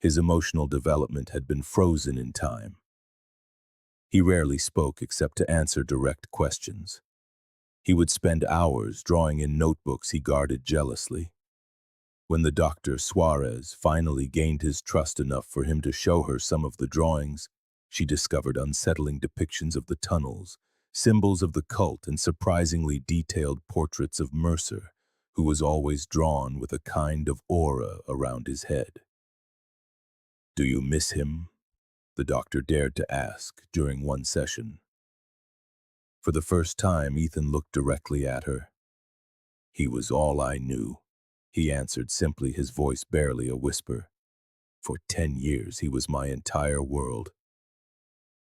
his emotional development had been frozen in time. He rarely spoke except to answer direct questions. He would spend hours drawing in notebooks he guarded jealously. When the doctor, Suarez, finally gained his trust enough for him to show her some of the drawings, she discovered unsettling depictions of the tunnels, symbols of the cult, and surprisingly detailed portraits of Mercer, who was always drawn with a kind of aura around his head. "Do you miss him?" the doctor dared to ask during one session. For the first time, Ethan looked directly at her. "He was all I knew," he answered simply, his voice barely a whisper. "For 10 years, he was my entire world."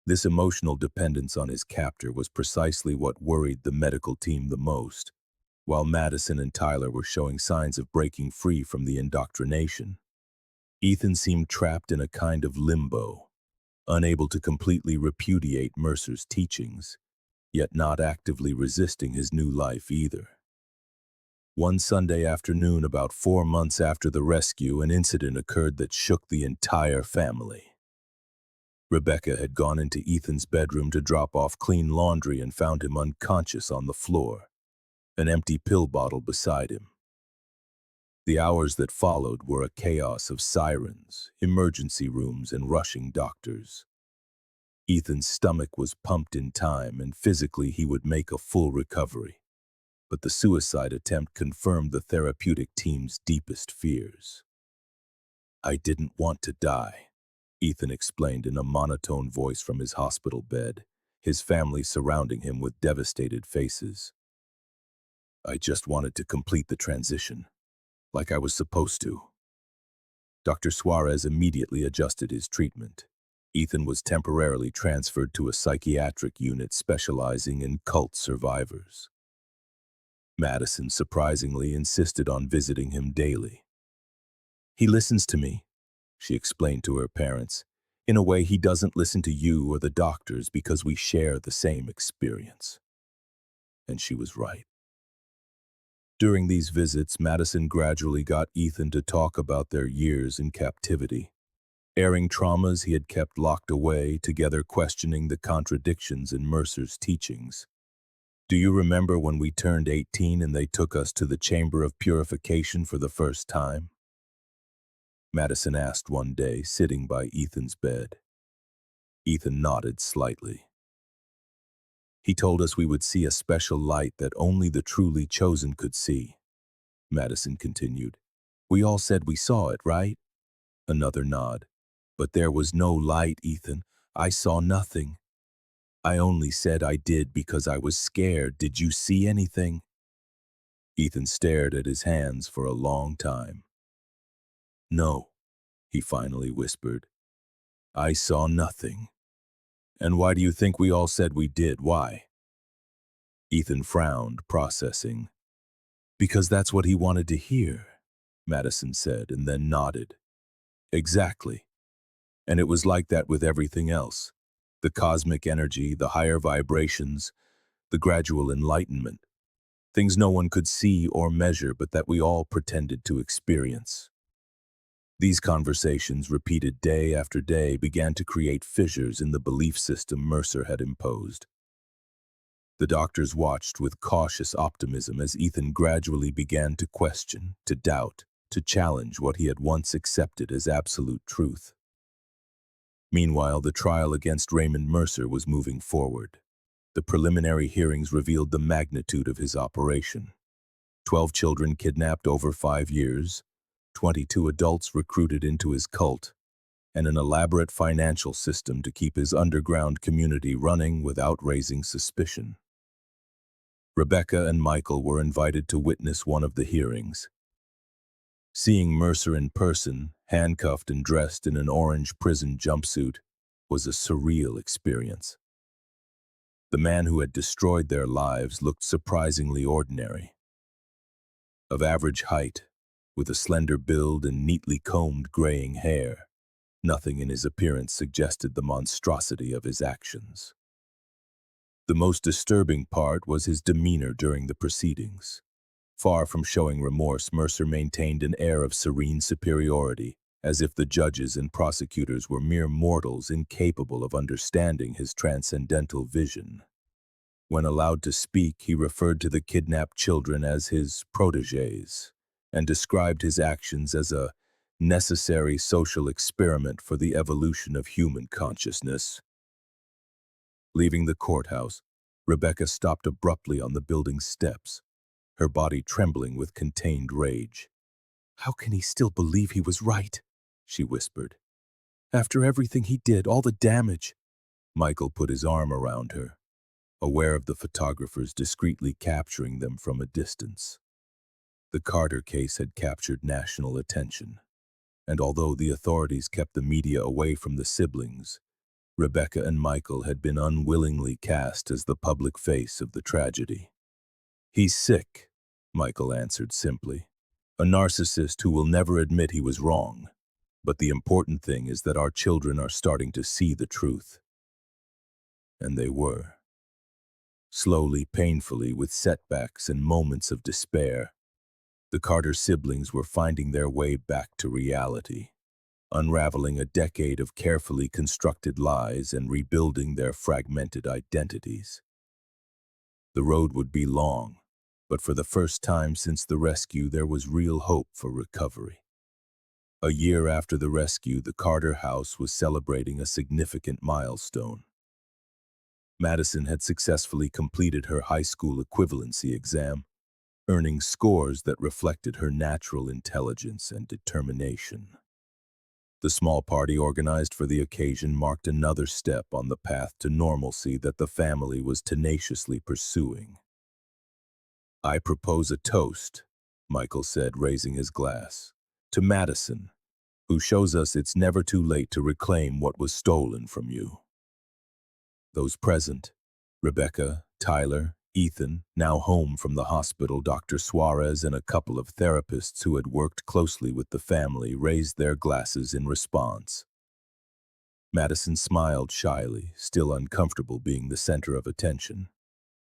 This emotional dependence on his captor was precisely what worried the medical team the most, while Madison and Tyler were showing signs of breaking free from the indoctrination. Ethan seemed trapped in a kind of limbo, unable to completely repudiate Mercer's teachings, yet not actively resisting his new life either. One Sunday afternoon, about 4 months after the rescue, an incident occurred that shook the entire family. Rebecca had gone into Ethan's bedroom to drop off clean laundry and found him unconscious on the floor. an empty pill bottle beside him. The hours that followed were a chaos of sirens, emergency rooms, and rushing doctors. Ethan's stomach was pumped in time, and physically he would make a full recovery. But the suicide attempt confirmed the therapeutic team's deepest fears. "I didn't want to die," Ethan explained in a monotone voice from his hospital bed, his family surrounding him with devastated faces. "I just wanted to complete the transition, like I was supposed to." Dr. Suarez immediately adjusted his treatment. Ethan was temporarily transferred to a psychiatric unit specializing in cult survivors. Madison surprisingly insisted on visiting him daily. "He listens to me," she explained to her parents. "In a way, he doesn't listen to you or the doctors because we share the same experience." And she was right. During these visits, Madison gradually got Ethan to talk about their years in captivity, airing traumas he had kept locked away, together questioning the contradictions in Mercer's teachings. "Do you remember when we turned 18 and they took us to the Chamber of Purification for the first time?" Madison asked one day, sitting by Ethan's bed. Ethan nodded slightly. "He told us we would see a special light that only the truly chosen could see," Madison continued. "We all said we saw it, right?" Another nod. "But there was no light, Ethan. I saw nothing. I only said I did because I was scared. Did you see anything?" Ethan stared at his hands for a long time. "No," he finally whispered. "I saw nothing." "And why do you think we all said we did? Why?" Ethan frowned, processing. "Because that's what he wanted to hear," Madison said, and then nodded. "Exactly. And it was like that with everything else. The cosmic energy, the higher vibrations, the gradual enlightenment. Things no one could see or measure, but that we all pretended to experience." These conversations, repeated day after day, began to create fissures in the belief system Mercer had imposed. The doctors watched with cautious optimism as Ethan gradually began to question, to doubt, to challenge what he had once accepted as absolute truth. Meanwhile, the trial against Raymond Mercer was moving forward. The preliminary hearings revealed the magnitude of his operation. 12 children kidnapped over 5 years, 22 adults recruited into his cult, and an elaborate financial system to keep his underground community running without raising suspicion. Rebecca and Michael were invited to witness one of the hearings. Seeing Mercer in person, handcuffed and dressed in an orange prison jumpsuit, was a surreal experience. The man who had destroyed their lives looked surprisingly ordinary. Of average height, with a slender build and neatly combed graying hair, nothing in his appearance suggested the monstrosity of his actions. The most disturbing part was his demeanor during the proceedings. Far from showing remorse, Mercer maintained an air of serene superiority, as if the judges and prosecutors were mere mortals incapable of understanding his transcendental vision. When allowed to speak, he referred to the kidnapped children as his protégés and described his actions as a necessary social experiment for the evolution of human consciousness. Leaving the courthouse, Rebecca stopped abruptly on the building's steps, her body trembling with contained rage. "How can he still believe he was right?" she whispered. "After everything he did, all the damage." Michael put his arm around her, aware of the photographers discreetly capturing them from a distance. The Carter case had captured national attention, and although the authorities kept the media away from the siblings, Rebecca and Michael had been unwillingly cast as the public face of the tragedy. "He's sick," Michael answered simply. "A narcissist who will never admit he was wrong. But the important thing is that our children are starting to see the truth." And they were. Slowly, painfully, with setbacks and moments of despair, the Carter siblings were finding their way back to reality, unraveling a decade of carefully constructed lies and rebuilding their fragmented identities. The road would be long, but for the first time since the rescue, there was real hope for recovery. A year after the rescue, the Carter house was celebrating a significant milestone. Madison had successfully completed her high school equivalency exam, earning scores that reflected her natural intelligence and determination. The small party organized for the occasion marked another step on the path to normalcy that the family was tenaciously pursuing. "I propose a toast," Michael said, raising his glass, "to Madison, who shows us it's never too late to reclaim what was stolen from you." Those present, Rebecca, Tyler, Ethan, now home from the hospital, Dr. Suarez, and a couple of therapists who had worked closely with the family, raised their glasses in response. Madison smiled shyly, still uncomfortable being the center of attention.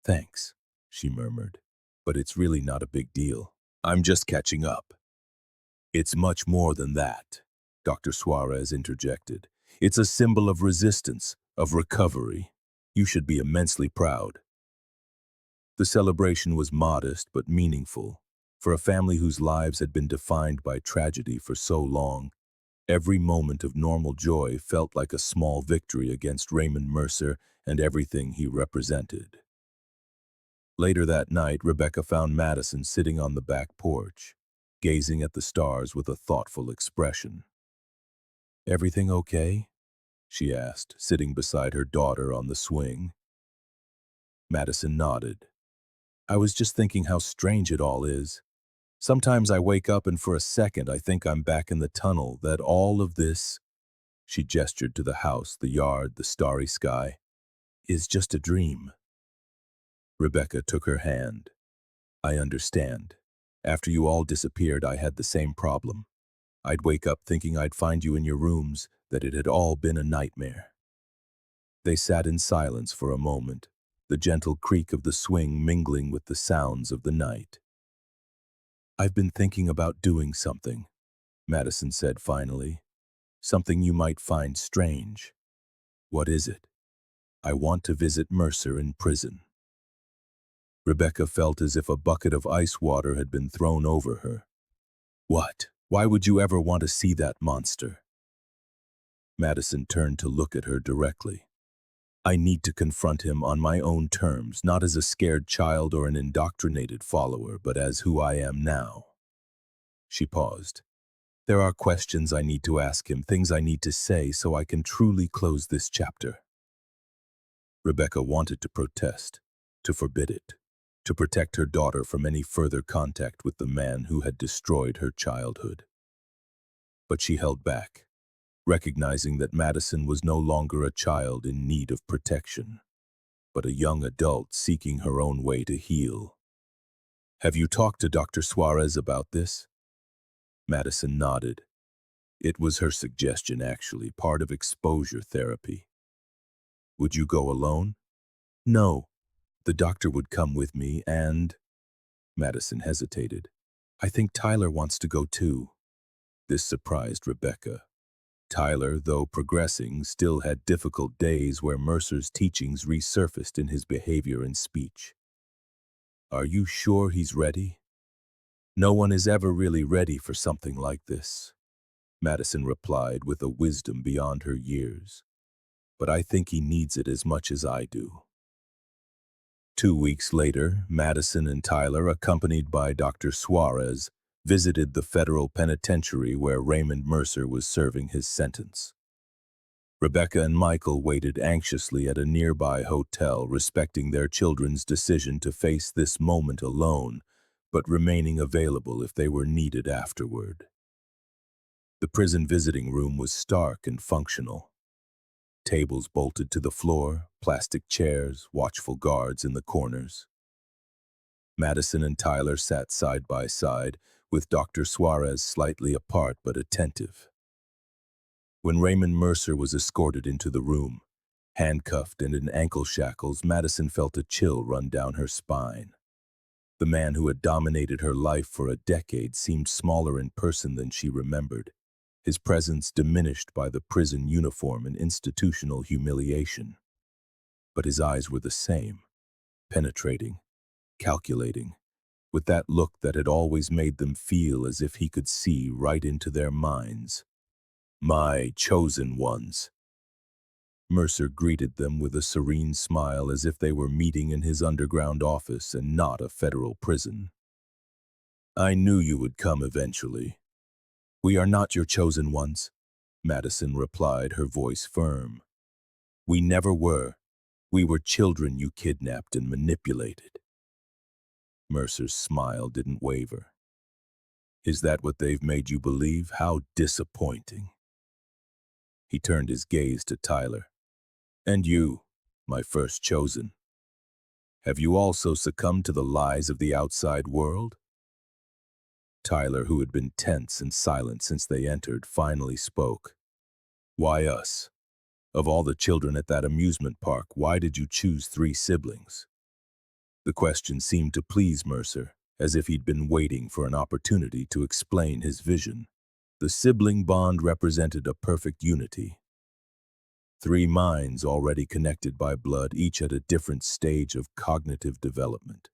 "Thanks," she murmured, "but it's really not a big deal. I'm just catching up." "It's much more than that," Dr. Suarez interjected. "It's a symbol of resistance, of recovery. You should be immensely proud." The celebration was modest but meaningful. For a family whose lives had been defined by tragedy for so long, every moment of normal joy felt like a small victory against Raymond Mercer and everything he represented. Later that night, Rebecca found Madison sitting on the back porch, gazing at the stars with a thoughtful expression. "Everything okay?" she asked, sitting beside her daughter on the swing. Madison nodded. "I was just thinking how strange it all is. Sometimes I wake up and for a second I think I'm back in the tunnel, that all of this," she gestured to the house, the yard, the starry sky, "is just a dream." Rebecca took her hand. "I understand. After you all disappeared, I had the same problem. I'd wake up thinking I'd find you in your rooms, that it had all been a nightmare." They sat in silence for a moment, the gentle creak of the swing mingling with the sounds of the night. "I've been thinking about doing something," Madison said finally. "Something you might find strange." "What is it?" "I want to visit Mercer in prison." Rebecca felt as if a bucket of ice water had been thrown over her. "What? Why would you ever want to see that monster?" Madison turned to look at her directly. "I need to confront him on my own terms, not as a scared child or an indoctrinated follower, but as who I am now." She paused. "There are questions I need to ask him, things I need to say so I can truly close this chapter." Rebecca wanted to protest, to forbid it, to protect her daughter from any further contact with the man who had destroyed her childhood. But she held back, recognizing that Madison was no longer a child in need of protection, but a young adult seeking her own way to heal. "Have you talked to Dr. Suarez about this?" Madison nodded. It was her suggestion, actually, part of exposure therapy. "Would you go alone?" "No. The doctor would come with me and—" Madison hesitated. "I think Tyler wants to go too." This surprised Rebecca. Tyler, though progressing, still had difficult days where Mercer's teachings resurfaced in his behavior and speech. "Are you sure he's ready?" "No one is ever really ready for something like this," Madison replied with a wisdom beyond her years. "But I think he needs it as much as I do." 2 weeks later, Madison and Tyler, accompanied by Dr. Suarez, visited the federal penitentiary where Raymond Mercer was serving his sentence. Rebecca and Michael waited anxiously at a nearby hotel, respecting their children's decision to face this moment alone, but remaining available if they were needed afterward. The prison visiting room was stark and functional. Tables bolted to the floor, plastic chairs, watchful guards in the corners. Madison and Tyler sat side by side, with Dr. Suarez slightly apart but attentive. When Raymond Mercer was escorted into the room, handcuffed and in ankle shackles, Madison felt a chill run down her spine. The man who had dominated her life for a decade seemed smaller in person than she remembered, his presence diminished by the prison uniform and institutional humiliation. But his eyes were the same, penetrating, calculating, with that look that had always made them feel as if he could see right into their minds. My chosen ones. Mercer greeted them with a serene smile as if they were meeting in his underground office and not a federal prison. I knew you would come eventually. We are not your chosen ones, Madison replied, her voice firm. We never were. We were children you kidnapped and manipulated. Mercer's smile didn't waver. Is that what they've made you believe? How disappointing. He turned his gaze to Tyler. And you, my first chosen. Have you also succumbed to the lies of the outside world? Tyler, who had been tense and silent since they entered, finally spoke. Why us? Of all the children at that amusement park, why did you choose 3 siblings? The question seemed to please Mercer, as if he'd been waiting for an opportunity to explain his vision. The sibling bond represented a perfect unity. 3 minds already connected by blood, each at a different stage of cognitive development.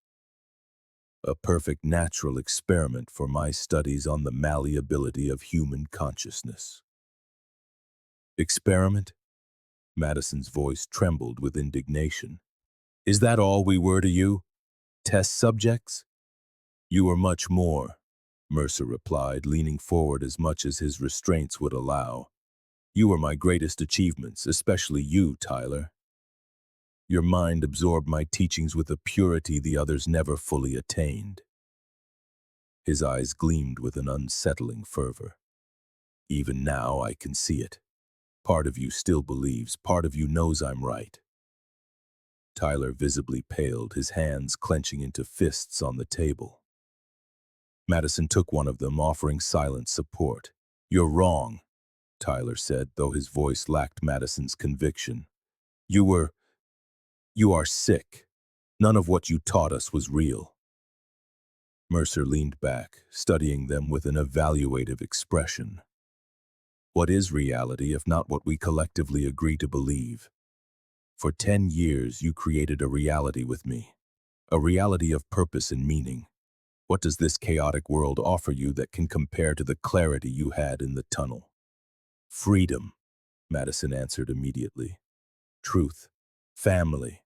A perfect natural experiment for my studies on the malleability of human consciousness. Experiment? Madison's voice trembled with indignation. Is that all we were to you? Test subjects? You are much more, Mercer replied, leaning forward as much as his restraints would allow. You are my greatest achievements, especially you, Tyler. Your mind absorbed my teachings with a purity the others never fully attained. His eyes gleamed with an unsettling fervor. Even now I can see it. Part of you still believes, part of you knows I'm right. Tyler visibly paled, his hands clenching into fists on the table. Madison took one of them, offering silent support. You're wrong, Tyler said, though his voice lacked Madison's conviction. You are sick. None of what you taught us was real. Mercer leaned back, studying them with an evaluative expression. What is reality if not what we collectively agree to believe? For 10 years, you created a reality with me, a reality of purpose and meaning. What does this chaotic world offer you that can compare to the clarity you had in the tunnel? Freedom, Madison answered immediately. Truth, family,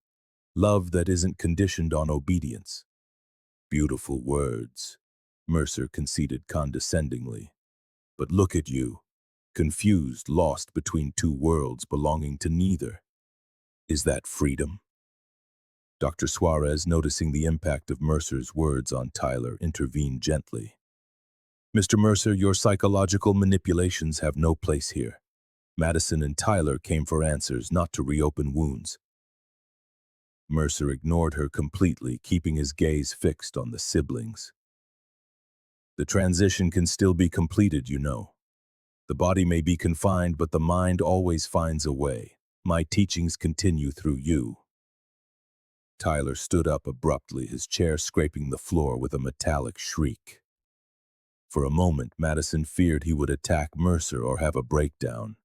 love that isn't conditioned on obedience. Beautiful words, Mercer conceded condescendingly. But look at you, confused, lost between 2 worlds belonging to neither. Is that freedom? Dr. Suarez, noticing the impact of Mercer's words on Tyler, intervened gently. Mr. Mercer, your psychological manipulations have no place here. Madison and Tyler came for answers, not to reopen wounds. Mercer ignored her completely, keeping his gaze fixed on the siblings. The transition can still be completed, you know. The body may be confined, but the mind always finds a way. My teachings continue through you. Tyler stood up abruptly, his chair scraping the floor with a metallic shriek. For a moment, Madison feared he would attack Mercer or have a breakdown.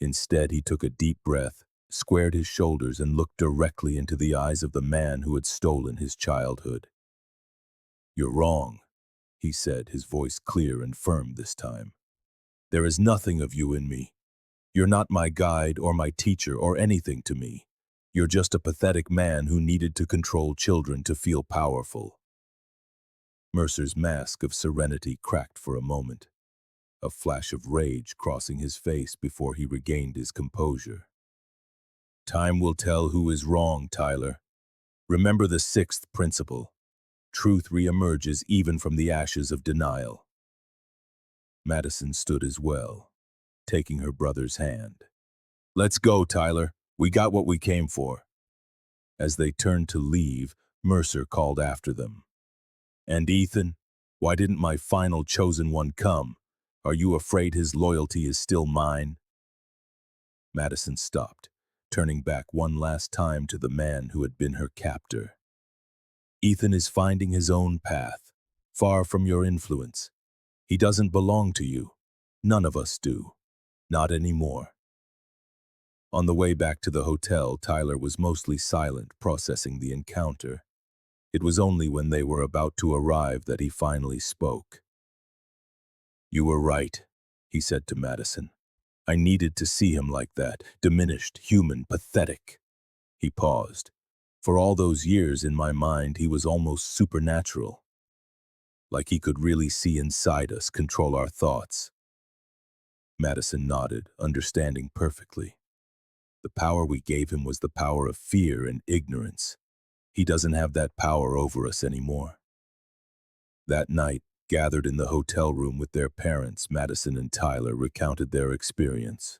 Instead, he took a deep breath, squared his shoulders, and looked directly into the eyes of the man who had stolen his childhood. You're wrong, he said, his voice clear and firm this time. There is nothing of you in me. You're not my guide or my teacher or anything to me. You're just a pathetic man who needed to control children to feel powerful. Mercer's mask of serenity cracked for a moment, a flash of rage crossing his face before he regained his composure. Time will tell who is wrong, Tyler. Remember the 6th principle. Truth reemerges even from the ashes of denial. Madison stood as well, taking her brother's hand. Let's go, Tyler. We got what we came for. As they turned to leave, Mercer called after them. And Ethan, why didn't my final chosen one come? Are you afraid his loyalty is still mine? Madison stopped, turning back one last time to the man who had been her captor. Ethan is finding his own path, far from your influence. He doesn't belong to you. None of us do. Not anymore. On the way back to the hotel, Tyler was mostly silent, processing the encounter. It was only when they were about to arrive that he finally spoke. "You were right," he said to Madison. "I needed to see him like that, diminished, human, pathetic." He paused. For all those years in my mind, he was almost supernatural. Like he could really see inside us, control our thoughts. Madison nodded, understanding perfectly. The power we gave him was the power of fear and ignorance. He doesn't have that power over us anymore. That night, gathered in the hotel room with their parents, Madison and Tyler recounted their experience.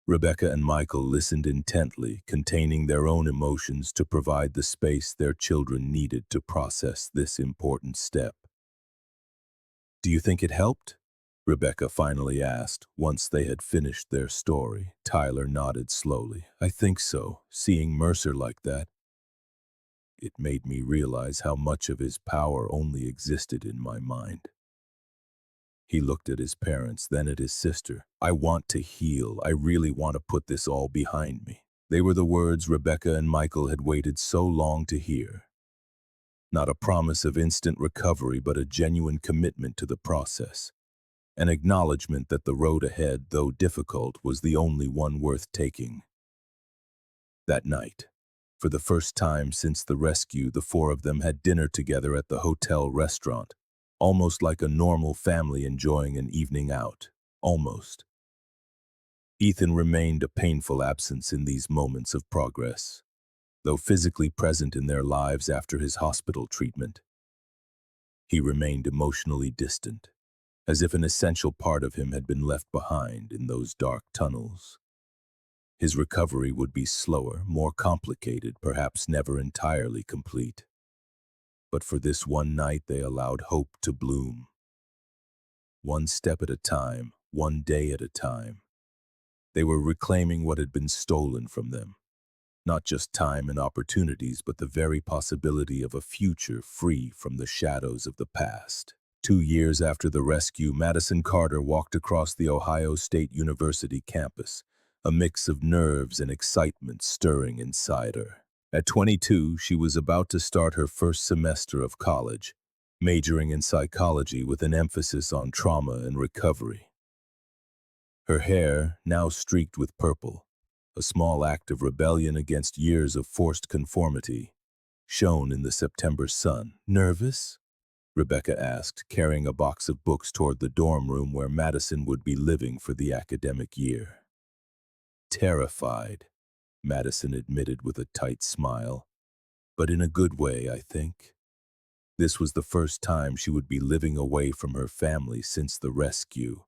Rebecca and Michael listened intently, containing their own emotions to provide the space their children needed to process this important step. "Do you think it helped?" Rebecca finally asked, once they had finished their story. Tyler nodded slowly. "I think so. Seeing Mercer like that, it made me realize how much of his power only existed in my mind." He looked at his parents, then at his sister. "I want to heal. I really want to put this all behind me." They were the words Rebecca and Michael had waited so long to hear. Not a promise of instant recovery, but a genuine commitment to the process. An acknowledgement that the road ahead, though difficult, was the only one worth taking. That night, for the first time since the rescue, the four of them had dinner together at the hotel restaurant, almost like a normal family enjoying an evening out. Almost. Ethan remained a painful absence in these moments of progress, though physically present in their lives after his hospital treatment. He remained emotionally distant, as if an essential part of him had been left behind in those dark tunnels. His recovery would be slower, more complicated, perhaps never entirely complete. But for this one night, they allowed hope to bloom. One step at a time, one day at a time. They were reclaiming what had been stolen from them. Not just time and opportunities, but the very possibility of a future free from the shadows of the past. 2 years after the rescue, Madison Carter walked across the Ohio State University campus, a mix of nerves and excitement stirring inside her. At 22, she was about to start her first semester of college, majoring in psychology with an emphasis on trauma and recovery. Her hair, now streaked with purple, a small act of rebellion against years of forced conformity, shone in the September sun. "Nervous?" Rebecca asked, carrying a box of books toward the dorm room where Madison would be living for the academic year. "Terrified," Madison admitted with a tight smile. "But in a good way, I think." This was the first time she would be living away from her family since the rescue,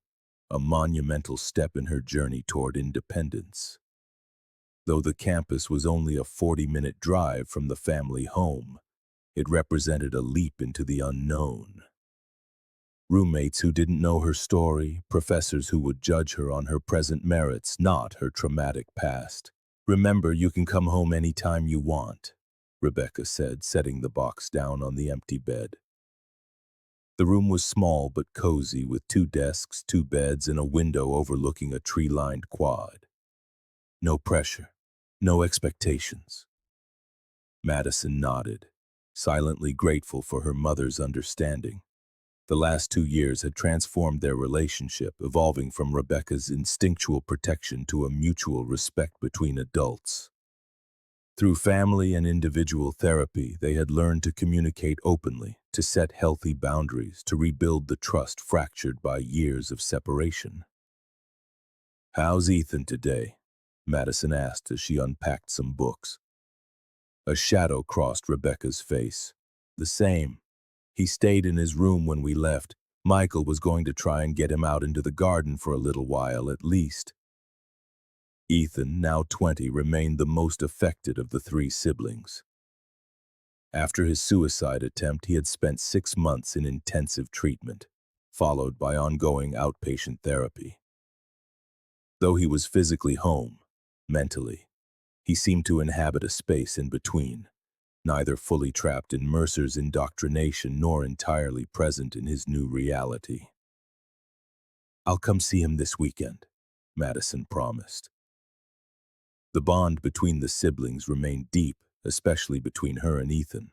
a monumental step in her journey toward independence. Though the campus was only a 40-minute drive from the family home, it represented a leap into the unknown. Roommates who didn't know her story, professors who would judge her on her present merits, not her traumatic past. "Remember, you can come home any time you want," Rebecca said, setting the box down on the empty bed. The room was small but cozy, with 2 desks, 2 beds, and a window overlooking a tree-lined quad. No pressure, no expectations. Madison nodded, silently grateful for her mother's understanding. The last 2 years had transformed their relationship, evolving from Rebecca's instinctual protection to a mutual respect between adults. Through family and individual therapy, they had learned to communicate openly, to set healthy boundaries, to rebuild the trust fractured by years of separation. "How's Ethan today?" Madison asked as she unpacked some books. A shadow crossed Rebecca's face. "The same. He stayed in his room when we left. Michael was going to try and get him out into the garden for a little while at least." Ethan, now 20, remained the most affected of the 3 siblings. After his suicide attempt, he had spent 6 months in intensive treatment, followed by ongoing outpatient therapy. Though he was physically home, mentally, he seemed to inhabit a space in between, neither fully trapped in Mercer's indoctrination nor entirely present in his new reality. "I'll come see him this weekend," Madison promised. The bond between the siblings remained deep, especially between her and Ethan.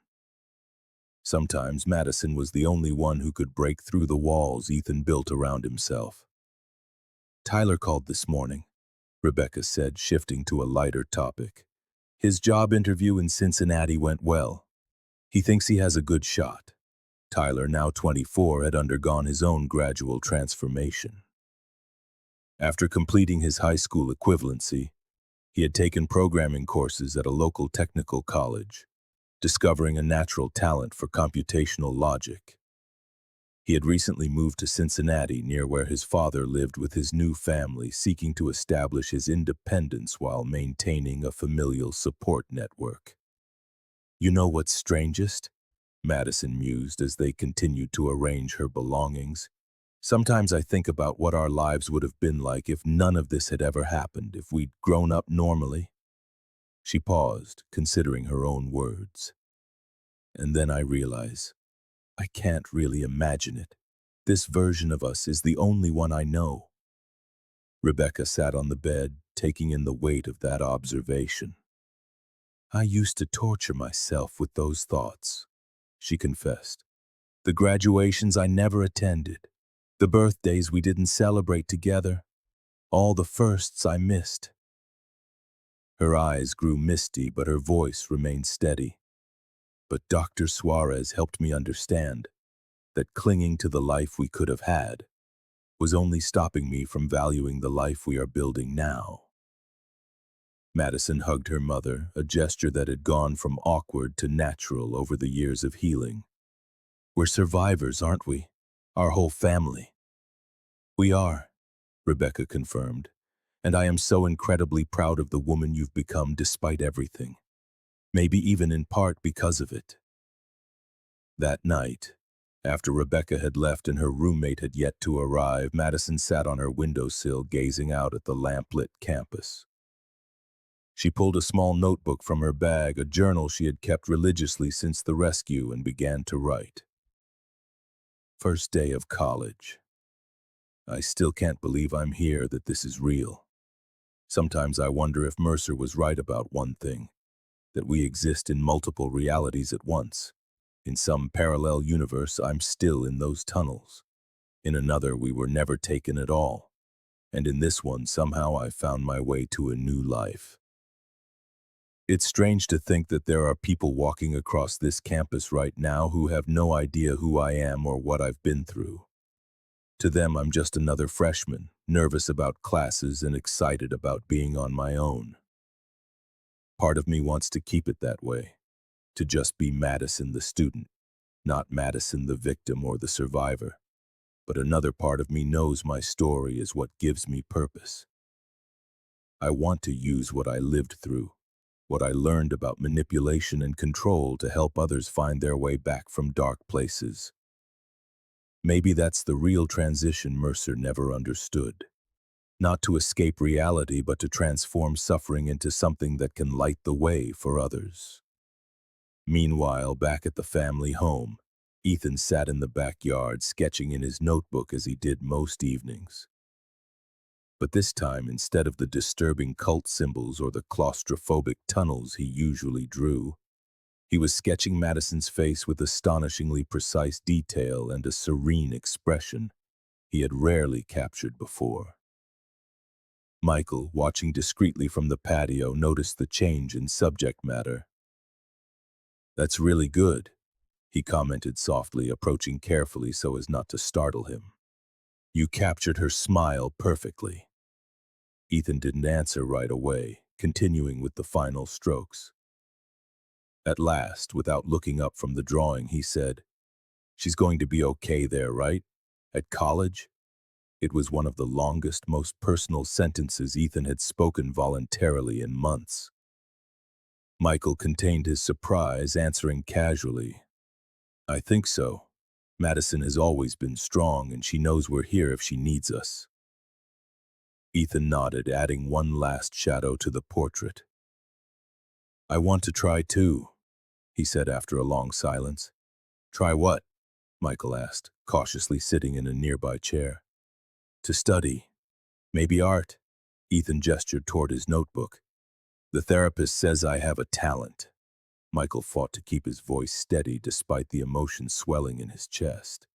Sometimes Madison was the only one who could break through the walls Ethan built around himself. Tyler called this morning, Rebecca said, shifting to a lighter topic. His job interview in Cincinnati went well. He thinks he has a good shot. Tyler, now 24, had undergone his own gradual transformation. After completing his high school equivalency, he had taken programming courses at a local technical college, discovering a natural talent for computational logic. He had recently moved to Cincinnati, near where his father lived with his new family, seeking to establish his independence while maintaining a familial support network. You know what's strangest? Madison mused as they continued to arrange her belongings. Sometimes I think about what our lives would have been like if none of this had ever happened, if we'd grown up normally. She paused, considering her own words. And then I realize, I can't really imagine it. This version of us is the only one I know. Rebecca sat on the bed, taking in the weight of that observation. I used to torture myself with those thoughts, she confessed. The graduations I never attended, the birthdays we didn't celebrate together, all the firsts I missed. Her eyes grew misty, but her voice remained steady. But Dr. Suarez helped me understand that clinging to the life we could have had was only stopping me from valuing the life we are building now. Madison hugged her mother, a gesture that had gone from awkward to natural over the years of healing. We're survivors, aren't we? Our whole family. We are, Rebecca confirmed, and I am so incredibly proud of the woman you've become despite everything. Maybe even in part because of it. That night, after Rebecca had left and her roommate had yet to arrive, Madison sat on her windowsill gazing out at the lamplit campus. She pulled a small notebook from her bag, a journal she had kept religiously since the rescue, and began to write. First day of college. I still can't believe I'm here, that this is real. Sometimes I wonder if Mercer was right about one thing, that we exist in multiple realities at once. In some parallel universe, I'm still in those tunnels. In another, we were never taken at all. And in this one, somehow I found my way to a new life. It's strange to think that there are people walking across this campus right now who have no idea who I am or what I've been through. To them, I'm just another freshman, nervous about classes and excited about being on my own. Part of me wants to keep it that way, to just be Madison the student, not Madison the victim or the survivor. But another part of me knows my story is what gives me purpose. I want to use what I lived through, what I learned about manipulation and control, to help others find their way back from dark places. Maybe that's the real transition Mercer never understood. Not to escape reality, but to transform suffering into something that can light the way for others. Meanwhile, back at the family home, Ethan sat in the backyard sketching in his notebook as he did most evenings. But this time, instead of the disturbing cult symbols or the claustrophobic tunnels he usually drew, he was sketching Madison's face with astonishingly precise detail and a serene expression he had rarely captured before. Michael, watching discreetly from the patio, noticed the change in subject matter. "That's really good," he commented softly, approaching carefully so as not to startle him. "You captured her smile perfectly." Ethan didn't answer right away, continuing with the final strokes. At last, without looking up from the drawing, he said, "She's going to be okay there, right? At college?" It was one of the longest, most personal sentences Ethan had spoken voluntarily in months. Michael contained his surprise, answering casually, "I think so. Madison has always been strong, and she knows we're here if she needs us." Ethan nodded, adding one last shadow to the portrait. "I want to try too," he said after a long silence. "Try what?" Michael asked, cautiously sitting in a nearby chair. "To study. Maybe art." Ethan gestured toward his notebook. "The therapist says I have a talent." Michael fought to keep his voice steady despite the emotion swelling in his chest.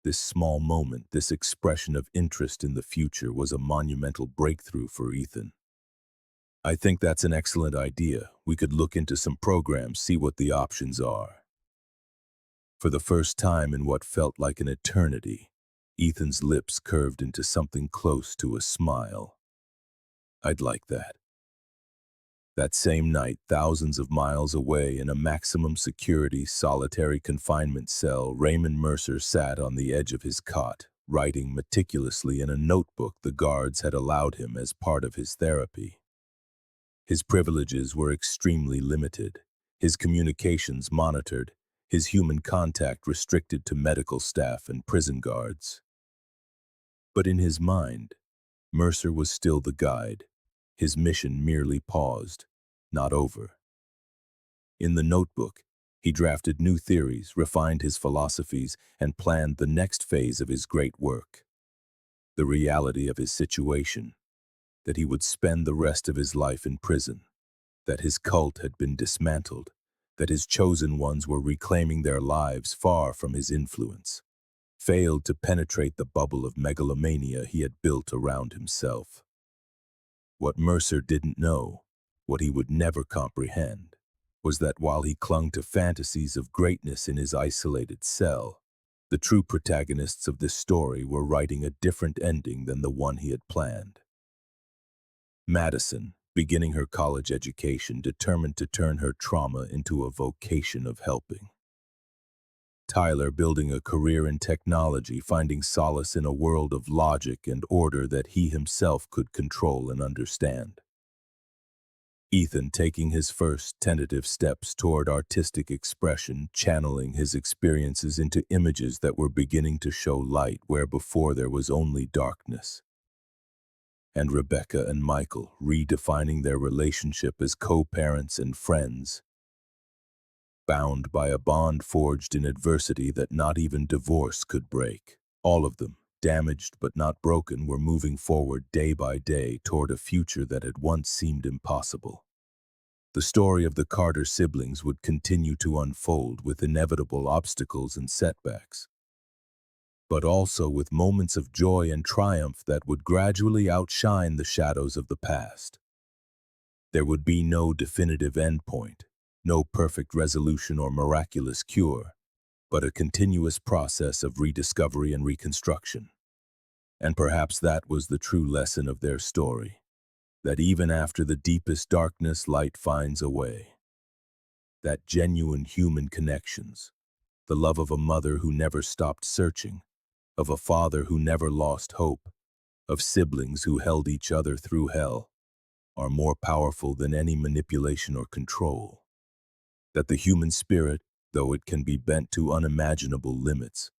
This small moment, this expression of interest in the future was a monumental breakthrough for Ethan. I think that's an excellent idea. We could look into some programs, see what the options are. For the first time in what felt like an eternity, Ethan's lips curved into something close to a smile. I'd like that. That same night, thousands of miles away in a maximum security solitary confinement cell, Raymond Mercer sat on the edge of his cot, writing meticulously in a notebook the guards had allowed him as part of his therapy. His privileges were extremely limited, his communications monitored, his human contact restricted to medical staff and prison guards. But in his mind, Mercer was still the guide. His mission merely paused, not over. In the notebook, he drafted new theories, refined his philosophies, and planned the next phase of his great work. The reality of his situation, that he would spend the rest of his life in prison, that his cult had been dismantled, that his chosen ones were reclaiming their lives far from his influence, failed to penetrate the bubble of megalomania he had built around himself. What Mercer didn't know, what he would never comprehend, was that while he clung to fantasies of greatness in his isolated cell, the true protagonists of this story were writing a different ending than the one he had planned. Madison, beginning her college education, determined to turn her trauma into a vocation of helping. Tyler, building a career in technology, finding solace in a world of logic and order that he himself could control and understand. Ethan, taking his first tentative steps toward artistic expression, channeling his experiences into images that were beginning to show light where before there was only darkness. And Rebecca and Michael, redefining their relationship as co-parents and friends, bound by a bond forged in adversity that not even divorce could break. All of them, damaged but not broken, were moving forward day by day toward a future that had once seemed impossible. The story of the Carter siblings would continue to unfold with inevitable obstacles and setbacks, but also with moments of joy and triumph that would gradually outshine the shadows of the past. There would be no definitive endpoint, no perfect resolution or miraculous cure, but a continuous process of rediscovery and reconstruction. And perhaps that was the true lesson of their story, that even after the deepest darkness, light finds a way. That genuine human connections, the love of a mother who never stopped searching, of a father who never lost hope, of siblings who held each other through hell, are more powerful than any manipulation or control. That the human spirit, though it can be bent to unimaginable limits,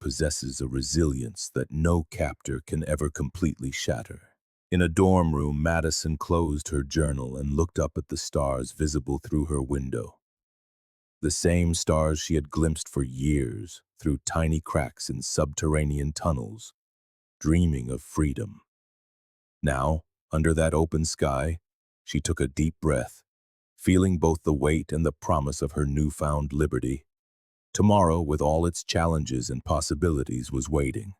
possesses a resilience that no captor can ever completely shatter. In a dorm room, Madison closed her journal and looked up at the stars visible through her window. The same stars she had glimpsed for years through tiny cracks in subterranean tunnels, dreaming of freedom. Now, under that open sky, she took a deep breath, feeling both the weight and the promise of her newfound liberty. Tomorrow, with all its challenges and possibilities, was waiting.